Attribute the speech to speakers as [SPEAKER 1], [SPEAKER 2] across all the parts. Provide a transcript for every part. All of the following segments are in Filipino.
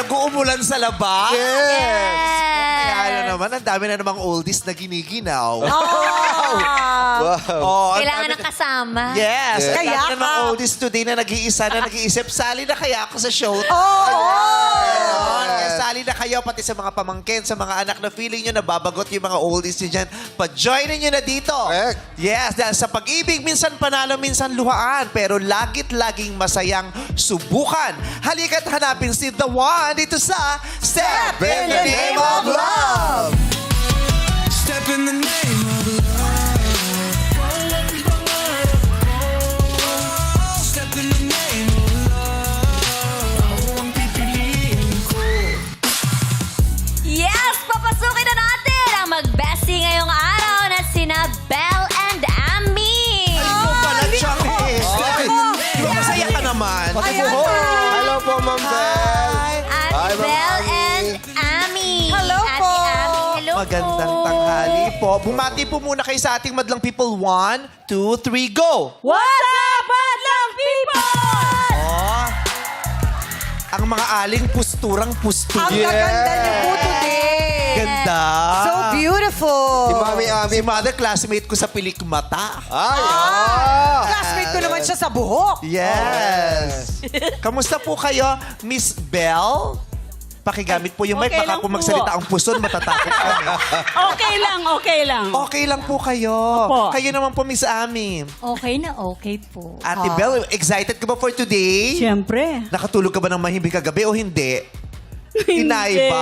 [SPEAKER 1] Nag-uumulan sa labas.
[SPEAKER 2] Yes!
[SPEAKER 1] Kaya ano naman, ang dami na namang oldies na giniginaw.
[SPEAKER 2] Wow!
[SPEAKER 1] Oh, ang
[SPEAKER 3] Kailangan
[SPEAKER 1] dami
[SPEAKER 3] ng kasama.
[SPEAKER 1] Yes.
[SPEAKER 2] Yes.
[SPEAKER 1] Ang
[SPEAKER 2] Kaya
[SPEAKER 1] dami namang
[SPEAKER 2] ka.
[SPEAKER 1] oldies today na nag-iisa na nag-iisip, sali na kaya ako sa show. Kaya sali na kayo, pati sa mga pamangkin, sa mga anak na feeling nyo, nababagot yung mga oldies nyo dyan. Pa-joinin nyo na dito.
[SPEAKER 2] Correct.
[SPEAKER 1] Yes, dahil sa pag-ibig, minsan panalo, minsan luhaan. Pero lagit-laging masayang subukan. Halika't hanapin si The One dito sa Step in the Name of Love.
[SPEAKER 4] Step in the name of love. Step in the name of love. Ako ang pipiliin ko.
[SPEAKER 3] Yes! Papasukin na natin ang mag-bestie ngayong araw na sina Belle and Ami.
[SPEAKER 1] Ikaw pala, Chucky. Di ba masaya ka naman?
[SPEAKER 2] Hello po, Ma'am Belle.
[SPEAKER 3] Ate
[SPEAKER 2] Hi, Ma'am
[SPEAKER 3] Belle
[SPEAKER 2] Ami.
[SPEAKER 3] and Ami.
[SPEAKER 2] Hello
[SPEAKER 3] Ate
[SPEAKER 2] po.
[SPEAKER 3] Ami, hello
[SPEAKER 1] Magandang
[SPEAKER 3] po.
[SPEAKER 1] tanghali po. Bumati po muna kayo sa ating madlang people. 1, 2, 3, go!
[SPEAKER 3] What's up, Madlang People?
[SPEAKER 1] Oh, ang mga aling pusturang-pustura.
[SPEAKER 5] Ang gaganda niyo po today.
[SPEAKER 1] Ganda.
[SPEAKER 5] So beautiful.
[SPEAKER 2] Si Mami Ami.
[SPEAKER 1] Si mother classmate ko sa Pilikmata.
[SPEAKER 2] Ay,
[SPEAKER 5] Classmate ko naman siya sa buhok.
[SPEAKER 1] Yes. Kamusta po kayo, Miss Belle? Pakigamit po yung mic.
[SPEAKER 6] Okay
[SPEAKER 1] Baka
[SPEAKER 6] lang
[SPEAKER 1] po
[SPEAKER 6] po.
[SPEAKER 1] magsalita ang puson, matatakot kami.
[SPEAKER 6] Okay lang, okay lang.
[SPEAKER 1] Okay lang po kayo.
[SPEAKER 6] Opo.
[SPEAKER 1] Kayo naman po, Miss Ami.
[SPEAKER 3] Okay na okay po.
[SPEAKER 1] Ate Belle, excited ka ba for today?
[SPEAKER 6] Siyempre.
[SPEAKER 1] Nakatulog ka ba ng mahimig kagabi o hindi? Inaiba.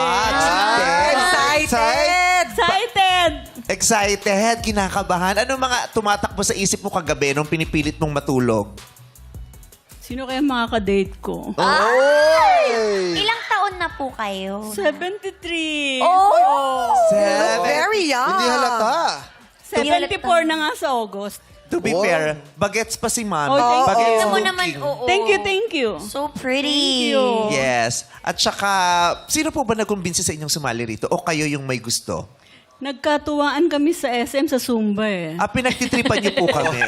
[SPEAKER 5] Excited.
[SPEAKER 6] Excited!
[SPEAKER 1] Excited, kinakabahan. Ano mga tumatakbo sa isip mo kagabi nung pinipilit mong matulog?
[SPEAKER 6] Sino kaya makaka-date ko?
[SPEAKER 3] Ilang taon na po kayo?
[SPEAKER 6] 73.
[SPEAKER 3] Oh!
[SPEAKER 5] Very young.
[SPEAKER 2] hindi halata.
[SPEAKER 6] 74 na nga sa August.
[SPEAKER 1] To be
[SPEAKER 2] Wow.
[SPEAKER 1] fair, bagets pa si Mami.
[SPEAKER 6] Oh, thank you.
[SPEAKER 1] Bagets
[SPEAKER 3] Tignan mo
[SPEAKER 1] looking.
[SPEAKER 3] naman, oo.
[SPEAKER 6] Thank you, thank you.
[SPEAKER 3] So pretty.
[SPEAKER 6] Thank you.
[SPEAKER 1] Yes. At saka, sino po ba nakumbinsi sa inyong sumali rito? O kayo yung may gusto?
[SPEAKER 6] Nagkatuwaan kami sa SM sa Zumba eh.
[SPEAKER 1] Pinagtitripan niyo po kami.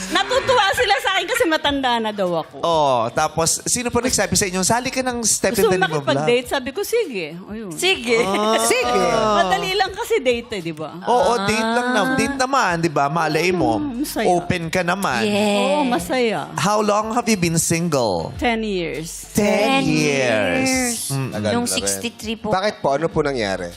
[SPEAKER 6] Natutuwa sila sa akin kasi matanda na daw ako.
[SPEAKER 1] Oh, tapos, sino po nagsabi sa inyo, sali ka ng Step in
[SPEAKER 6] Gusto
[SPEAKER 1] the
[SPEAKER 6] mo
[SPEAKER 1] Name of Love?
[SPEAKER 6] makipag-date? Sabi ko, sige. Ayun.
[SPEAKER 3] Sige.
[SPEAKER 5] Sige.
[SPEAKER 6] Madali lang kasi date eh, di ba?
[SPEAKER 1] Oo, date lang na. Date naman, di ba? Malay mo.
[SPEAKER 6] masaya.
[SPEAKER 1] Open ka naman.
[SPEAKER 6] Oo,
[SPEAKER 3] Yes.
[SPEAKER 6] masaya.
[SPEAKER 1] How long have you been single?
[SPEAKER 6] 10 years.
[SPEAKER 1] 10 years.
[SPEAKER 2] Tagal
[SPEAKER 3] Yung
[SPEAKER 2] na rin.
[SPEAKER 3] 63 po.
[SPEAKER 2] Bakit po? Ano po nangyari?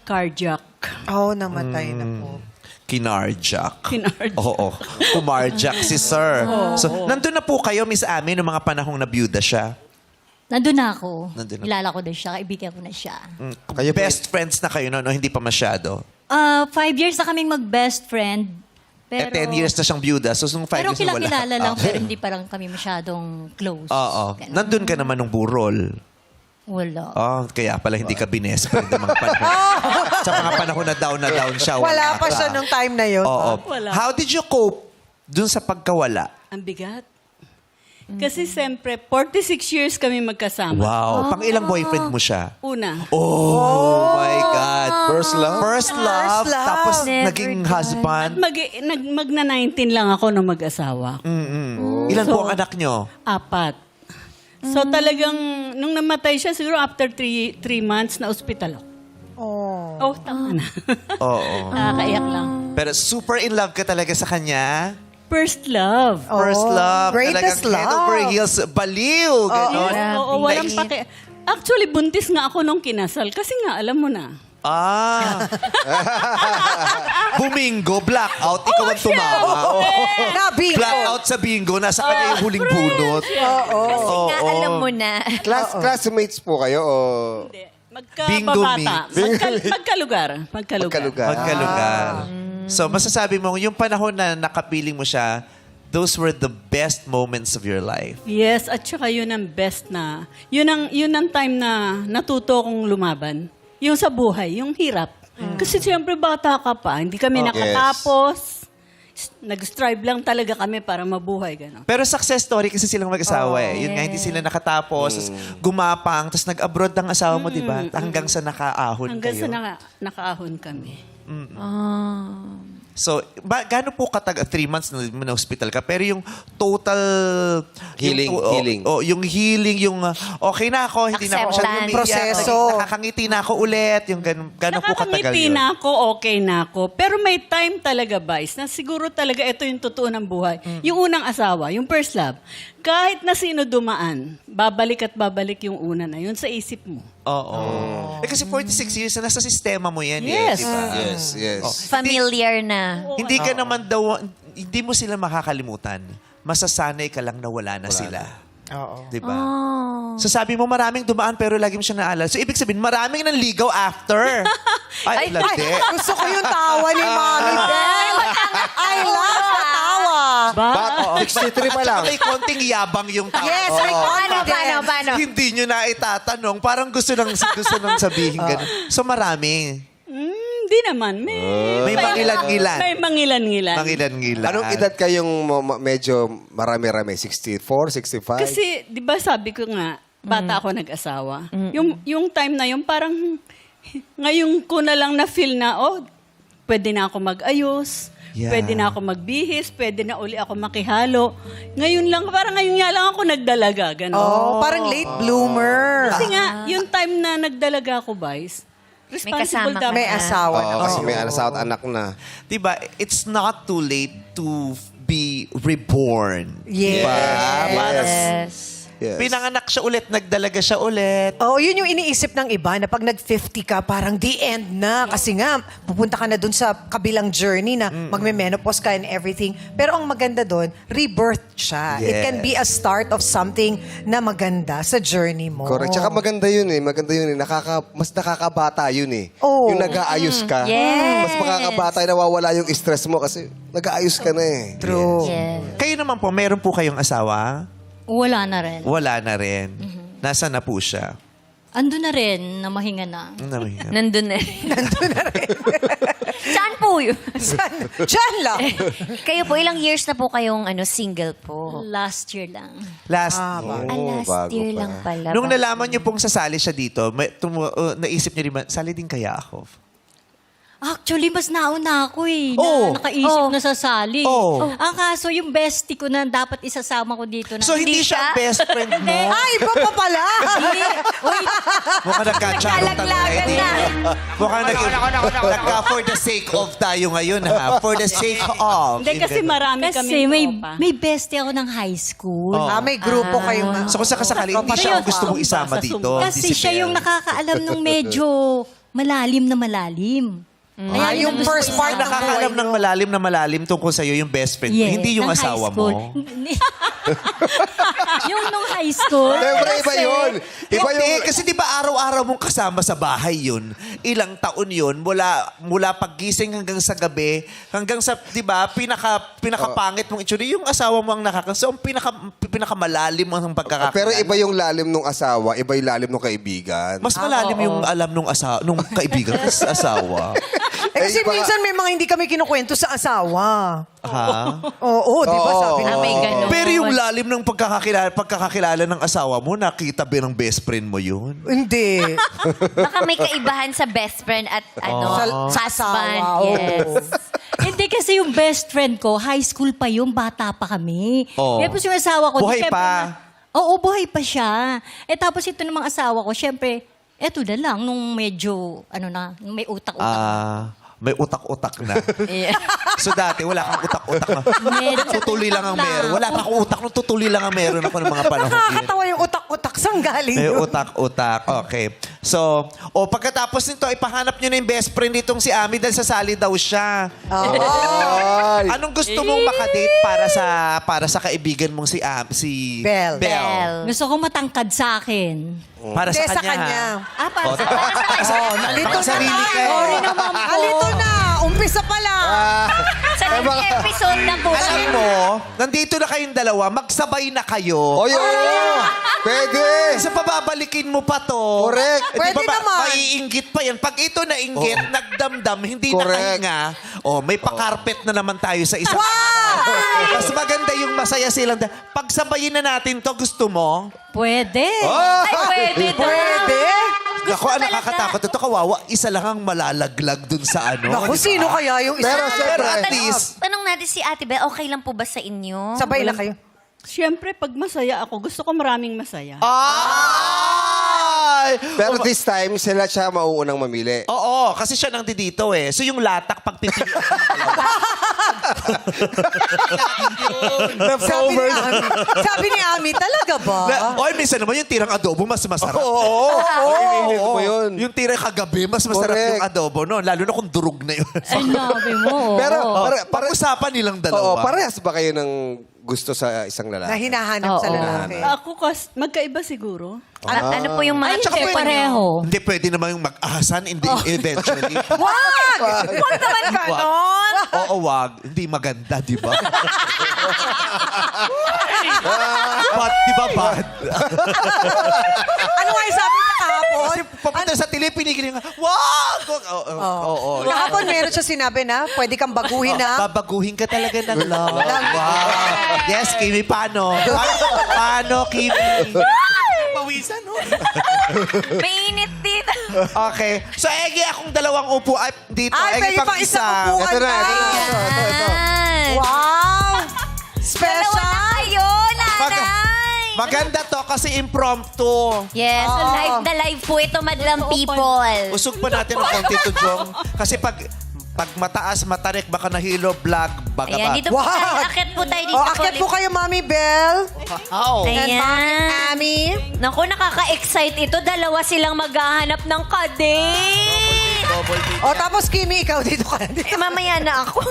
[SPEAKER 6] Cardiac.
[SPEAKER 5] Oh, namatay na po.
[SPEAKER 1] Kinarjak.
[SPEAKER 6] Kinardiac.
[SPEAKER 1] Oo. Kumarjak si sir. So, nandun na po kayo, Miss Ami, noong mga panahong nabiyuda siya.
[SPEAKER 3] Nandun na ako.
[SPEAKER 1] Nandun na.
[SPEAKER 3] Kilala ko na siya. Kaibigan ko na siya.
[SPEAKER 1] Kayo best friends na kayo, no? Hindi pa masyado.
[SPEAKER 3] 5 years na kaming mag-best friend. Pero,
[SPEAKER 1] 10 years na siyang biyuda. So, nung 5
[SPEAKER 3] pero
[SPEAKER 1] years na wala.
[SPEAKER 3] kilala lang,
[SPEAKER 1] Okay.
[SPEAKER 3] pero hindi parang kami masyadong close.
[SPEAKER 1] Oo.
[SPEAKER 3] Ganun.
[SPEAKER 1] Nandun ka naman nung burol.
[SPEAKER 3] Wala.
[SPEAKER 1] Oh, kaya pala hindi ka bines friend ng mga panahon. Sa mga panahon na down siya.
[SPEAKER 5] Wala pa
[SPEAKER 1] ka.
[SPEAKER 5] siya nung time na yun.
[SPEAKER 1] Oo.
[SPEAKER 6] Wala.
[SPEAKER 1] How did you cope dun sa pagkawala?
[SPEAKER 6] Ang bigat. Kasi siyempre, 46 years kami magkasama.
[SPEAKER 1] Wow. Pang ilang boyfriend mo siya?
[SPEAKER 6] Una.
[SPEAKER 1] Oh, my God.
[SPEAKER 2] First love?
[SPEAKER 1] First love,
[SPEAKER 5] love.
[SPEAKER 1] tapos
[SPEAKER 3] Never
[SPEAKER 1] naging
[SPEAKER 3] done.
[SPEAKER 1] husband.
[SPEAKER 6] Magna-19 lang ako nung mag-asawa.
[SPEAKER 1] Ilan po ang anak nyo?
[SPEAKER 6] 4. So talagang, nung namatay siya, siguro after 3 months na ospital ako.
[SPEAKER 5] Oh.
[SPEAKER 6] Oh, tama na.
[SPEAKER 1] Oo.
[SPEAKER 6] Nakakaiyak lang.
[SPEAKER 1] Pero super in love ka talaga sa kanya?
[SPEAKER 6] First love.
[SPEAKER 1] First
[SPEAKER 5] Oh,
[SPEAKER 1] love.
[SPEAKER 5] greatest
[SPEAKER 1] talagang head over
[SPEAKER 5] love.
[SPEAKER 1] heels. Baliw. Ganon.
[SPEAKER 6] Oo, walang paki... Actually, buntis nga ako nung kinasal. Kasi nga, alam mo na.
[SPEAKER 1] Bumingo, blackout, ikaw ang tumawa.
[SPEAKER 5] Nabingo.
[SPEAKER 1] Blackout sa bingo, nasa kanya yung huling bunot.
[SPEAKER 3] Kasi nga, alam mo na.
[SPEAKER 2] Classmates po kayo o
[SPEAKER 6] Hindi.
[SPEAKER 1] Bingo
[SPEAKER 6] Magkababata. Magkalugar.
[SPEAKER 2] magkalugar?
[SPEAKER 1] Magkalugar. So, masasabi mo, yung panahon na nakapiling mo siya, those were the best moments of your life.
[SPEAKER 6] Yes, at saka yun ang best na... Yun ang time na natuto kong lumaban. Yung sa buhay, yung hirap. Kasi siyempre bata ka pa, hindi kami nakatapos. Nag-strive lang talaga kami para mabuhay. Gano'n.
[SPEAKER 1] Pero success story kasi silang mag-asawa eh. Yun nga, hindi sila nakatapos, tas gumapang, tapos nag-abroad ang asawa mo, di ba? Hanggang sa nakaahon
[SPEAKER 6] Hanggang
[SPEAKER 1] kayo.
[SPEAKER 6] sa nakaahon kami.
[SPEAKER 1] So, gaano po katagal? 3 months na hospital ka. Pero yung total...
[SPEAKER 2] Healing, healing.
[SPEAKER 1] Yung healing, yung okay na ako, hindi na ako masyadong
[SPEAKER 3] Acceptance.
[SPEAKER 1] umiiyak,
[SPEAKER 5] Proseso.
[SPEAKER 1] nakakangiti na ako ulit. Yung gaano po katagal
[SPEAKER 6] Nakakangiti
[SPEAKER 1] yun?
[SPEAKER 6] na ako, okay na ako. Pero may time talaga, Vice, na siguro talaga ito yung totoo ng buhay. Yung unang asawa, yung first love, kahit na sino dumaan, babalik at babalik yung una na yun sa isip mo.
[SPEAKER 1] Oo. Kasi 46 years na nasa sistema mo yan.
[SPEAKER 6] Yes.
[SPEAKER 1] Eh, di ba?
[SPEAKER 2] Yes, yes.
[SPEAKER 3] Familiar na.
[SPEAKER 1] Hindi ka naman daw, hindi mo sila makakalimutan. Masasanay ka lang na wala na sila.
[SPEAKER 5] Oo.
[SPEAKER 1] Di ba? So sabi mo maraming dumaan pero lagi mo siya naalala. So ibig sabihin maraming nanligaw after. Ay, landi.
[SPEAKER 5] Gusto ko yung tawa ni Mami Bel. I love the tawa.
[SPEAKER 2] But 63 pa lang.
[SPEAKER 1] At may konting yabang yung tao.
[SPEAKER 5] Yes, may confidence.
[SPEAKER 3] Paano?
[SPEAKER 1] Hindi nyo na itatanong. Parang gusto nang sabihin ganun. So marami.
[SPEAKER 6] Hindi naman.
[SPEAKER 1] May mangilan-ngilan.
[SPEAKER 6] May mangilan-ngilan.
[SPEAKER 1] Mangilan-ngilan.
[SPEAKER 2] Anong edad kayong medyo marami-rami? 64, 65?
[SPEAKER 6] Kasi, di ba sabi ko nga, bata ako nag-asawa. Yung time na yun, parang ngayon ko na lang na-feel na, pwede na ako mag-ayos,
[SPEAKER 1] Yeah.
[SPEAKER 6] pwede na ako magbihis, pwede na uli ako makihalo. Ngayon lang, parang ngayon nga lang ako nagdalaga. Ganun.
[SPEAKER 5] Oh, parang late bloomer.
[SPEAKER 6] Kasi nga, yung time na nagdalaga ako, Vice, responsible
[SPEAKER 3] kasama ka
[SPEAKER 6] dapat.
[SPEAKER 5] May asawa na.
[SPEAKER 2] Oo, kasi may asawa at anak na.
[SPEAKER 1] Diba, it's not too late to be reborn.
[SPEAKER 5] Yes.
[SPEAKER 3] Yes.
[SPEAKER 2] Yes.
[SPEAKER 1] Pinanganak siya ulit, nagdalaga siya ulit.
[SPEAKER 5] Oo, yun yung iniisip ng iba na pag nag-50 ka, parang the end na. Kasi nga, pupunta ka na dun sa kabilang journey na magme-menopause ka and everything. Pero ang maganda dun, rebirth siya. It can be a start of something na maganda sa journey mo.
[SPEAKER 2] Correct. Tsaka maganda yun eh. Maganda yun eh. Mas nakakabata yun eh.
[SPEAKER 5] Oo.
[SPEAKER 2] Yung nag-aayos ka.
[SPEAKER 3] Yes.
[SPEAKER 2] Mas makakabata yung nawawala yung stress mo kasi nag-aayos ka na eh.
[SPEAKER 5] True.
[SPEAKER 3] Yes.
[SPEAKER 1] Kayo naman po, meron po kayong asawa?
[SPEAKER 7] Wala na rin.
[SPEAKER 1] Wala na rin. Nasaan na po siya?
[SPEAKER 7] Ando na rin, na mahinga na.
[SPEAKER 3] Nandun na rin. Saan po yun?
[SPEAKER 5] Diyan lang.
[SPEAKER 3] Kayo po, ilang years na po kayong single po?
[SPEAKER 7] Last year lang.
[SPEAKER 1] Last.
[SPEAKER 3] Last
[SPEAKER 2] bago
[SPEAKER 3] year
[SPEAKER 2] pa.
[SPEAKER 3] lang pala.
[SPEAKER 1] Nung nalaman niyo pong sasali siya dito, naisip niyo rin, sali din kaya ako?
[SPEAKER 7] Actually, mas nauna ako eh.
[SPEAKER 1] Oh.
[SPEAKER 7] Na nakaisip na sasali.
[SPEAKER 1] Oh.
[SPEAKER 7] Ang kaso, yung bestie ko na dapat isasama ko dito. Na,
[SPEAKER 1] So, hindi siya ang best friend mo?
[SPEAKER 5] Ay, iba pa pala.
[SPEAKER 1] Mukhang nagka-charot
[SPEAKER 3] Nagkalaglagan na.
[SPEAKER 1] Mukhang nagka for the sake of tayo ngayon, ha? For the sake of.
[SPEAKER 6] Hindi kasi marami
[SPEAKER 7] Kasi
[SPEAKER 6] kami
[SPEAKER 7] may bestie ako ng high school.
[SPEAKER 5] May grupo kayo nga.
[SPEAKER 1] So, kung sakasakali, hindi siya ang gusto mong isama dito.
[SPEAKER 7] Kasi siya yung nakakaalam ng medyo malalim na malalim.
[SPEAKER 5] Yung first part ng
[SPEAKER 1] Nakakaalam ng malalim tungkol sa'yo yung best friend mo.
[SPEAKER 7] Yes,
[SPEAKER 1] Hindi yung
[SPEAKER 7] ng
[SPEAKER 1] asawa
[SPEAKER 7] high school.
[SPEAKER 1] mo.
[SPEAKER 7] Yung nung high school.
[SPEAKER 2] Siyempre, iba yun. Iba
[SPEAKER 1] Hindi,
[SPEAKER 2] yung...
[SPEAKER 1] kasi di ba araw-araw mong kasama sa bahay yun. Ilang taon yun, mula paggising hanggang sa gabi, hanggang sa, di ba, pinakapangit mong itsura. Yung asawa mo ang so, ang pinakamalalim ang pagkakakilala.
[SPEAKER 2] Pero iba yung lalim nung asawa, iba yung lalim nung kaibigan.
[SPEAKER 1] Mas malalim yung alam nung kaibigan sa asawa.
[SPEAKER 5] Kasi
[SPEAKER 2] iba-
[SPEAKER 5] minsan may mga hindi kami kinukwento sa asawa.
[SPEAKER 1] Ha?
[SPEAKER 5] Oo, di ba sabi
[SPEAKER 3] Ah, may ganun.
[SPEAKER 1] Pero yung lalim ng pagkakakilala ng asawa mo, nakita ba ng best friend mo yun?
[SPEAKER 5] Hindi.
[SPEAKER 3] Baka may kaibahan sa best friend at
[SPEAKER 5] Sa
[SPEAKER 3] husband.
[SPEAKER 5] asawa, oo.
[SPEAKER 3] Yes.
[SPEAKER 7] Hindi kasi yung best friend ko, high school pa yung bata pa kami.
[SPEAKER 1] Oo.
[SPEAKER 7] Tapos yung asawa ko,
[SPEAKER 1] Buhay
[SPEAKER 7] syempre
[SPEAKER 1] pa?
[SPEAKER 7] Oo, buhay pa siya. Tapos ito namang asawa ko, syempre, eto na lang, nung medyo, nung may utak-utak.
[SPEAKER 1] May utak-utak na.
[SPEAKER 3] Yeah.
[SPEAKER 1] So dati, wala kang utak-utak na.
[SPEAKER 7] Medyo
[SPEAKER 1] Tutuloy lang ang meron. Wala kang utak nung tutuloy lang ang meron ako ng mga panahon. yun.
[SPEAKER 5] Nakakatawa yung utak-utak. Saan galing
[SPEAKER 1] May
[SPEAKER 5] yun?
[SPEAKER 1] utak-utak. Okay. So, pagkatapos nito, ipahanap nyo na yung best friend nitong si Ami dahil sasali daw siya.
[SPEAKER 2] Ay!
[SPEAKER 1] Anong gusto mong makadate para sa kaibigan mong si
[SPEAKER 5] Belle.
[SPEAKER 3] Belle.
[SPEAKER 7] Gusto ko matangkad sa akin.
[SPEAKER 1] Para
[SPEAKER 5] Hindi,
[SPEAKER 1] sa kanya.
[SPEAKER 7] Para sa
[SPEAKER 5] Nalito na
[SPEAKER 1] sarili
[SPEAKER 5] tayo.
[SPEAKER 1] ka eh.
[SPEAKER 7] Sorry naman po.
[SPEAKER 5] Nalito na. Umpisa pa lang.
[SPEAKER 3] Sa next episode na po.
[SPEAKER 1] Alam mo, nandito na kayong dalawa, magsabay na kayo.
[SPEAKER 2] Oy, oo! Pwede!
[SPEAKER 1] Kasi pababalikin mo pa to.
[SPEAKER 2] Correct.
[SPEAKER 1] Eh, di
[SPEAKER 5] Pwede
[SPEAKER 1] ba
[SPEAKER 5] naman.
[SPEAKER 1] maiinggit pa yan. Pag ito nainggit, nagdamdam, hindi
[SPEAKER 2] Correct.
[SPEAKER 1] nakahinga. May pakarpet na naman tayo sa isang araw. Mas maganda yung masaya silang. Pagsabayin na natin to, gusto mo?
[SPEAKER 7] Pwede.
[SPEAKER 3] Ay, pwede daw.
[SPEAKER 5] Pwede.
[SPEAKER 1] Ako, ang nakakatakot ito, kawawa, isa lang ang malalaglag dun sa ano.
[SPEAKER 5] Naku,
[SPEAKER 1] di ba?
[SPEAKER 5] sino kaya yung isa?
[SPEAKER 2] Pero
[SPEAKER 1] Pero at
[SPEAKER 2] siyempre,
[SPEAKER 1] least,
[SPEAKER 3] Tanong natin si Ate Bel, okay lang po ba sa inyo?
[SPEAKER 5] Sabay lang kayo.
[SPEAKER 6] Siyempre, pag masaya ako, gusto ko maraming masaya.
[SPEAKER 1] ay!
[SPEAKER 2] pero this time, siya mauunang mamili.
[SPEAKER 1] Oo, kasi siya nang dito eh. So yung latak pag pipili.
[SPEAKER 5] Sabi ni Ami, talaga ba?
[SPEAKER 1] Oy, minsan naman yung tirang adobo mas masarap.
[SPEAKER 2] Oo, Mamimili mo yun.
[SPEAKER 1] Yung tirang kagabi, mas masarap
[SPEAKER 2] Correct.
[SPEAKER 1] yung adobo, no? Lalo na kung durog na yun.
[SPEAKER 7] Ay, nabi mo.
[SPEAKER 2] Pero,
[SPEAKER 1] Pag-usapan nilang
[SPEAKER 2] oo,
[SPEAKER 1] dalawa.
[SPEAKER 2] parehas ba kayo ng gusto sa isang
[SPEAKER 5] Na
[SPEAKER 2] lalaki?
[SPEAKER 5] hinahanap sa
[SPEAKER 7] Oo.
[SPEAKER 5] lalaki.
[SPEAKER 6] Ako, magkaiba siguro.
[SPEAKER 3] Ano po yung mga
[SPEAKER 7] Ay,
[SPEAKER 3] tsaka
[SPEAKER 7] hindi,
[SPEAKER 3] po
[SPEAKER 7] pareho.
[SPEAKER 1] Hindi pwede naman yung mag-ahasan eventually.
[SPEAKER 5] Wag! Wag naman ganon!
[SPEAKER 1] Oo, wag. Hindi maganda, di ba? Bad, di ba bad?
[SPEAKER 5] Ano nga yung sabi niya kahapon?
[SPEAKER 1] Kasi papunta sa tili, pinigil yung, wag! Oo.
[SPEAKER 5] Kahapon meron siya sinabi na pwede kang baguhin na.
[SPEAKER 1] Babaguhin ka talaga ng love. Wow. Yes, Kimi, paano? Paano, Kimi? Pawisan, no?
[SPEAKER 3] Mainit dito.
[SPEAKER 1] Okay. So, Egi, akong dalawang upo ay, dito.
[SPEAKER 5] Ay,
[SPEAKER 1] Egi,
[SPEAKER 5] pwede pang isang upuan
[SPEAKER 2] Ito na,
[SPEAKER 5] pa.
[SPEAKER 2] ito na.
[SPEAKER 3] Yan.
[SPEAKER 5] Wow!
[SPEAKER 3] Dalawa
[SPEAKER 5] Special!
[SPEAKER 3] na kayo, nanay.
[SPEAKER 1] Maganda to kasi impromptu.
[SPEAKER 3] Yes, so live na live po ito, madlang people.
[SPEAKER 1] Usog pa natin ang konti to, Jong. Kasi pag mataas, matarik, baka nahilo, vlog, baga
[SPEAKER 3] Ayan,
[SPEAKER 1] ba?
[SPEAKER 3] dito po tayo.
[SPEAKER 5] Wow!
[SPEAKER 3] Akit po tayo dito.
[SPEAKER 5] O, akit po kayo, Mami Belle. And
[SPEAKER 3] Ayan.
[SPEAKER 5] Mami Ami.
[SPEAKER 3] Naku, nakaka-excite ito. Dalawa silang maghahanap ng kadate.
[SPEAKER 5] O, tapos Kimi, ikaw dito ka. Dito,
[SPEAKER 3] Mamaya na ako.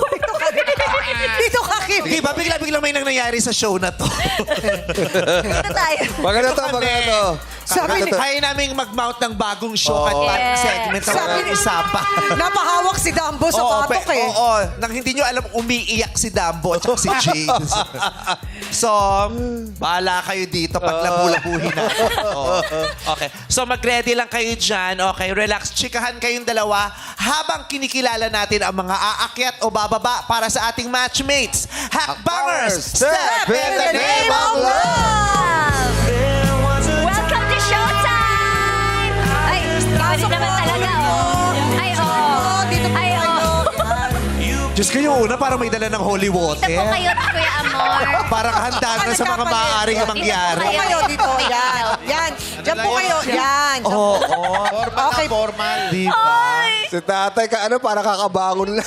[SPEAKER 5] dito ka, Kimi.
[SPEAKER 1] Di ba, bigla-bigla may nangyayari sa show na to.
[SPEAKER 3] Dito tayo.
[SPEAKER 2] Maganda to,
[SPEAKER 1] Ito kami.
[SPEAKER 2] maganda to.
[SPEAKER 5] Sabi ni-
[SPEAKER 1] Kaya namin mag-mount ng bagong show at bagong
[SPEAKER 3] Yes.
[SPEAKER 1] segment na
[SPEAKER 5] Sabi
[SPEAKER 1] walang
[SPEAKER 5] ni-
[SPEAKER 1] usapan.
[SPEAKER 5] Napahawak si Dambo sa patok eh.
[SPEAKER 1] Oo. Nang hindi nyo alam, umiiyak si Dambo at si James. So, bahala kayo dito pag labu-labuhin na. Oo. Okay. So, mag-ready lang kayo dyan. Okay, relax. Chikahan kayong dalawa habang kinikilala natin ang mga aakyat o bababa para sa ating matchmates. Hakbangers, step in the name of love!
[SPEAKER 3] Welcome to Showtime! Ay, pasok naman talaga, oh. Ay, oh.
[SPEAKER 5] Dito po
[SPEAKER 3] Ay,
[SPEAKER 5] kayo.
[SPEAKER 3] oh.
[SPEAKER 1] Diyos kayo una, parang may dala ng holy
[SPEAKER 3] Dito po
[SPEAKER 1] water.
[SPEAKER 3] kayo, Kuya Amor.
[SPEAKER 1] Parang handa na sa mga maaaring mangyari.
[SPEAKER 5] Dito kayo, dito. Yan. Yan. Diyan po kayo. Yan.
[SPEAKER 1] Oo.
[SPEAKER 5] Okay.
[SPEAKER 1] Di ba?
[SPEAKER 2] Si tatay, para kakabangon lang.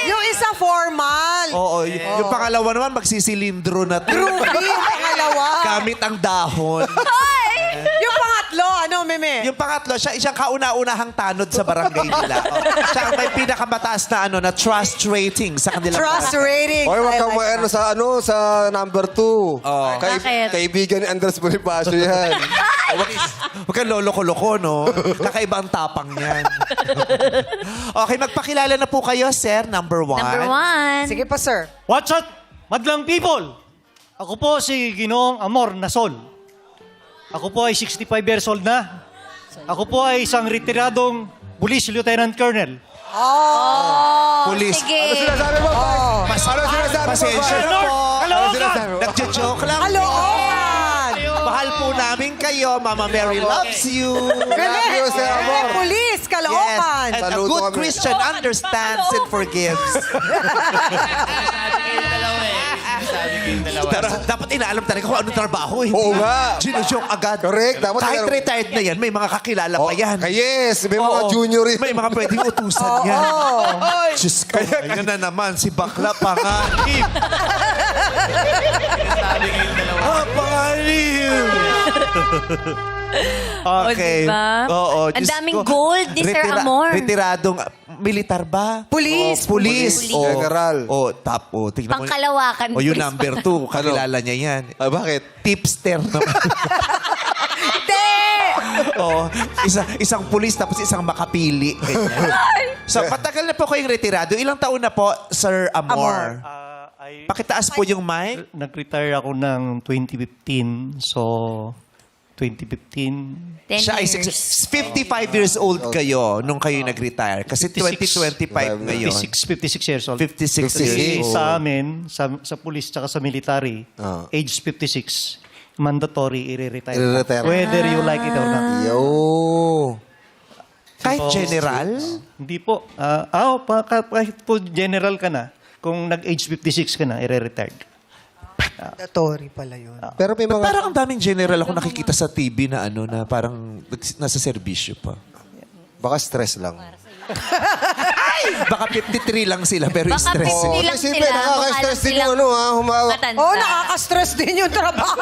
[SPEAKER 5] Yung isa formal.
[SPEAKER 1] Oo. Yung pangalawa naman, magsisilindro na to.
[SPEAKER 5] Groovy yung pangalawa.
[SPEAKER 1] Gamit ang dahon.
[SPEAKER 5] Yung pangatlo, ano, Meme?
[SPEAKER 1] Yung pangatlo, siya isang kauna-unahang tanod sa barangay nila. Siya ang may pinakamataas na trust rating sa kanila.
[SPEAKER 5] Trust rating.
[SPEAKER 2] Oy, wag
[SPEAKER 5] I
[SPEAKER 2] kang
[SPEAKER 5] like that.
[SPEAKER 2] sa number 2.
[SPEAKER 3] Bakit?
[SPEAKER 2] Kaibigan ni Andres Bonifacio yan.
[SPEAKER 1] Huwag kang lolo-koloko, no? Kakaiba ang tapang niyan. Okay, magpakilala na po kayo, sir. Number one.
[SPEAKER 3] Number one.
[SPEAKER 5] Sige pa, sir.
[SPEAKER 8] What's up, madlang people? Ako po si Ginoong Amor Nasol. Ako po ay 65 years old na. Ako po ay isang retiradong Police Lieutenant Colonel.
[SPEAKER 1] Police.
[SPEAKER 3] Sige.
[SPEAKER 2] Sinasabi mo, Ano sinasabi mo,
[SPEAKER 1] Pasensya na po.
[SPEAKER 8] Hello,
[SPEAKER 1] Nagjo-joke lang.
[SPEAKER 5] Kalookan!
[SPEAKER 1] Mahal po namin kayo. Mama Mary loves you.
[SPEAKER 2] Love you, Sir Amor.
[SPEAKER 5] Police, Kalookan.
[SPEAKER 1] And a
[SPEAKER 2] Saludo
[SPEAKER 1] good
[SPEAKER 2] kami.
[SPEAKER 1] Christian understands and forgives. Dapat inaalam talaga kung anong trabaho. Hindi
[SPEAKER 2] Oo nga.
[SPEAKER 1] Gino-joke agad.
[SPEAKER 2] Correct. Dapat
[SPEAKER 1] Kahit
[SPEAKER 2] alam-
[SPEAKER 1] retired na yan, may mga kakilala pa yan.
[SPEAKER 2] Yes, may mga
[SPEAKER 1] Oo.
[SPEAKER 2] junior yun.
[SPEAKER 1] May mga pwedeng utusan yan. Diyos ko, ayun na naman, si Bakla panganib. Panganib. Okay.
[SPEAKER 3] O, diba?
[SPEAKER 1] Oo.
[SPEAKER 3] Ang
[SPEAKER 1] Diyos
[SPEAKER 3] daming
[SPEAKER 1] ko.
[SPEAKER 3] gold ni Sir Amor.
[SPEAKER 1] Retiradong militar ba?
[SPEAKER 5] Police.
[SPEAKER 1] Police.
[SPEAKER 3] Police.
[SPEAKER 2] General.
[SPEAKER 1] Tingnan mo.
[SPEAKER 3] Pangkalawakan.
[SPEAKER 1] O yung
[SPEAKER 3] police.
[SPEAKER 1] number 2, kakilala niya yan.
[SPEAKER 2] Bakit?
[SPEAKER 1] Tipster naman. Oh, isang pulis tapos isang makapili. Ganyan. So, matagal na po kayong retirado. Ilang taon na po, Sir Amor? Pakitaas po yung mic.
[SPEAKER 8] Nag-retire ako ng 2015. So, 2015.
[SPEAKER 3] 10
[SPEAKER 1] Siya ay
[SPEAKER 3] years.
[SPEAKER 1] 55 years old kayo nung kayo nag-retire. Kasi 2025 ngayon.
[SPEAKER 8] 56 years old.
[SPEAKER 1] 56
[SPEAKER 8] Kasi
[SPEAKER 1] years old.
[SPEAKER 8] sa amin, sa police tsaka sa military, age 56. mandatory i-retire.
[SPEAKER 2] I-retire.
[SPEAKER 8] Whether you like it or not.
[SPEAKER 2] Yo.
[SPEAKER 1] Kahit general?
[SPEAKER 8] Hindi po. Kahit po general ka na, kung nag-age 56 ka na, i-retire.
[SPEAKER 5] Mandatory pala yun.
[SPEAKER 2] Pero may mga...
[SPEAKER 1] Parang ang daming general ako nakikita sa TV na na parang nasa serbisyo pa.
[SPEAKER 2] Baka stress lang.
[SPEAKER 1] Baka 53 lang sila pero
[SPEAKER 3] Baka
[SPEAKER 1] stress.
[SPEAKER 3] 50 lang
[SPEAKER 2] Isipin,
[SPEAKER 3] sila.
[SPEAKER 2] nakaka-stress
[SPEAKER 3] Mukha
[SPEAKER 2] din
[SPEAKER 3] lang
[SPEAKER 2] yung humawak.
[SPEAKER 3] matanda.
[SPEAKER 5] Oh, nakaka-stress din yung trabaho.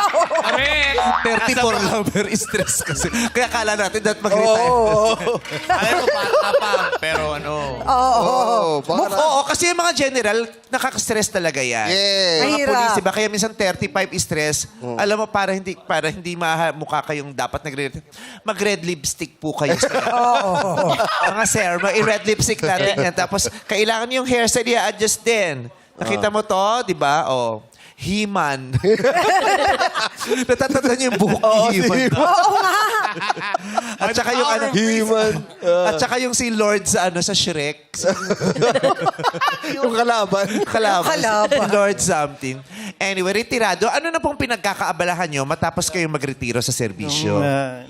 [SPEAKER 1] 34 lang pero stress kasi. Kaya kala natin dapat mag-retire.
[SPEAKER 9] Alam mo, bata pa. Pero ano.
[SPEAKER 2] Oo.
[SPEAKER 1] Oo, kasi yung mga general, nakaka-stress talaga yan.
[SPEAKER 2] Yes.
[SPEAKER 1] Mga
[SPEAKER 5] Mahirap.
[SPEAKER 1] police, diba? Kaya minsan 35 stress. Alam mo, para hindi mukha kayong dapat mag-red lipstick po kayo. Mga sir, mag-red lipstick natin yan. Tapos, kailangan yung hairstyle i-adjust din. Nakita mo to, di ba? Oh. He-Man. Natatanda niyo yung buhok ni He-Man.
[SPEAKER 5] Oo nga.
[SPEAKER 1] At saka yung ano,
[SPEAKER 2] He-Man.
[SPEAKER 1] at saka yung si Lord sa sa Shrek.
[SPEAKER 2] Yung kalaban.
[SPEAKER 1] Kalaban.
[SPEAKER 5] Kalaban.
[SPEAKER 1] Lord something. Anyway, retirado. Ano na pong pinagkakaabalahan nyo matapos kayong magretiro sa serbisyo?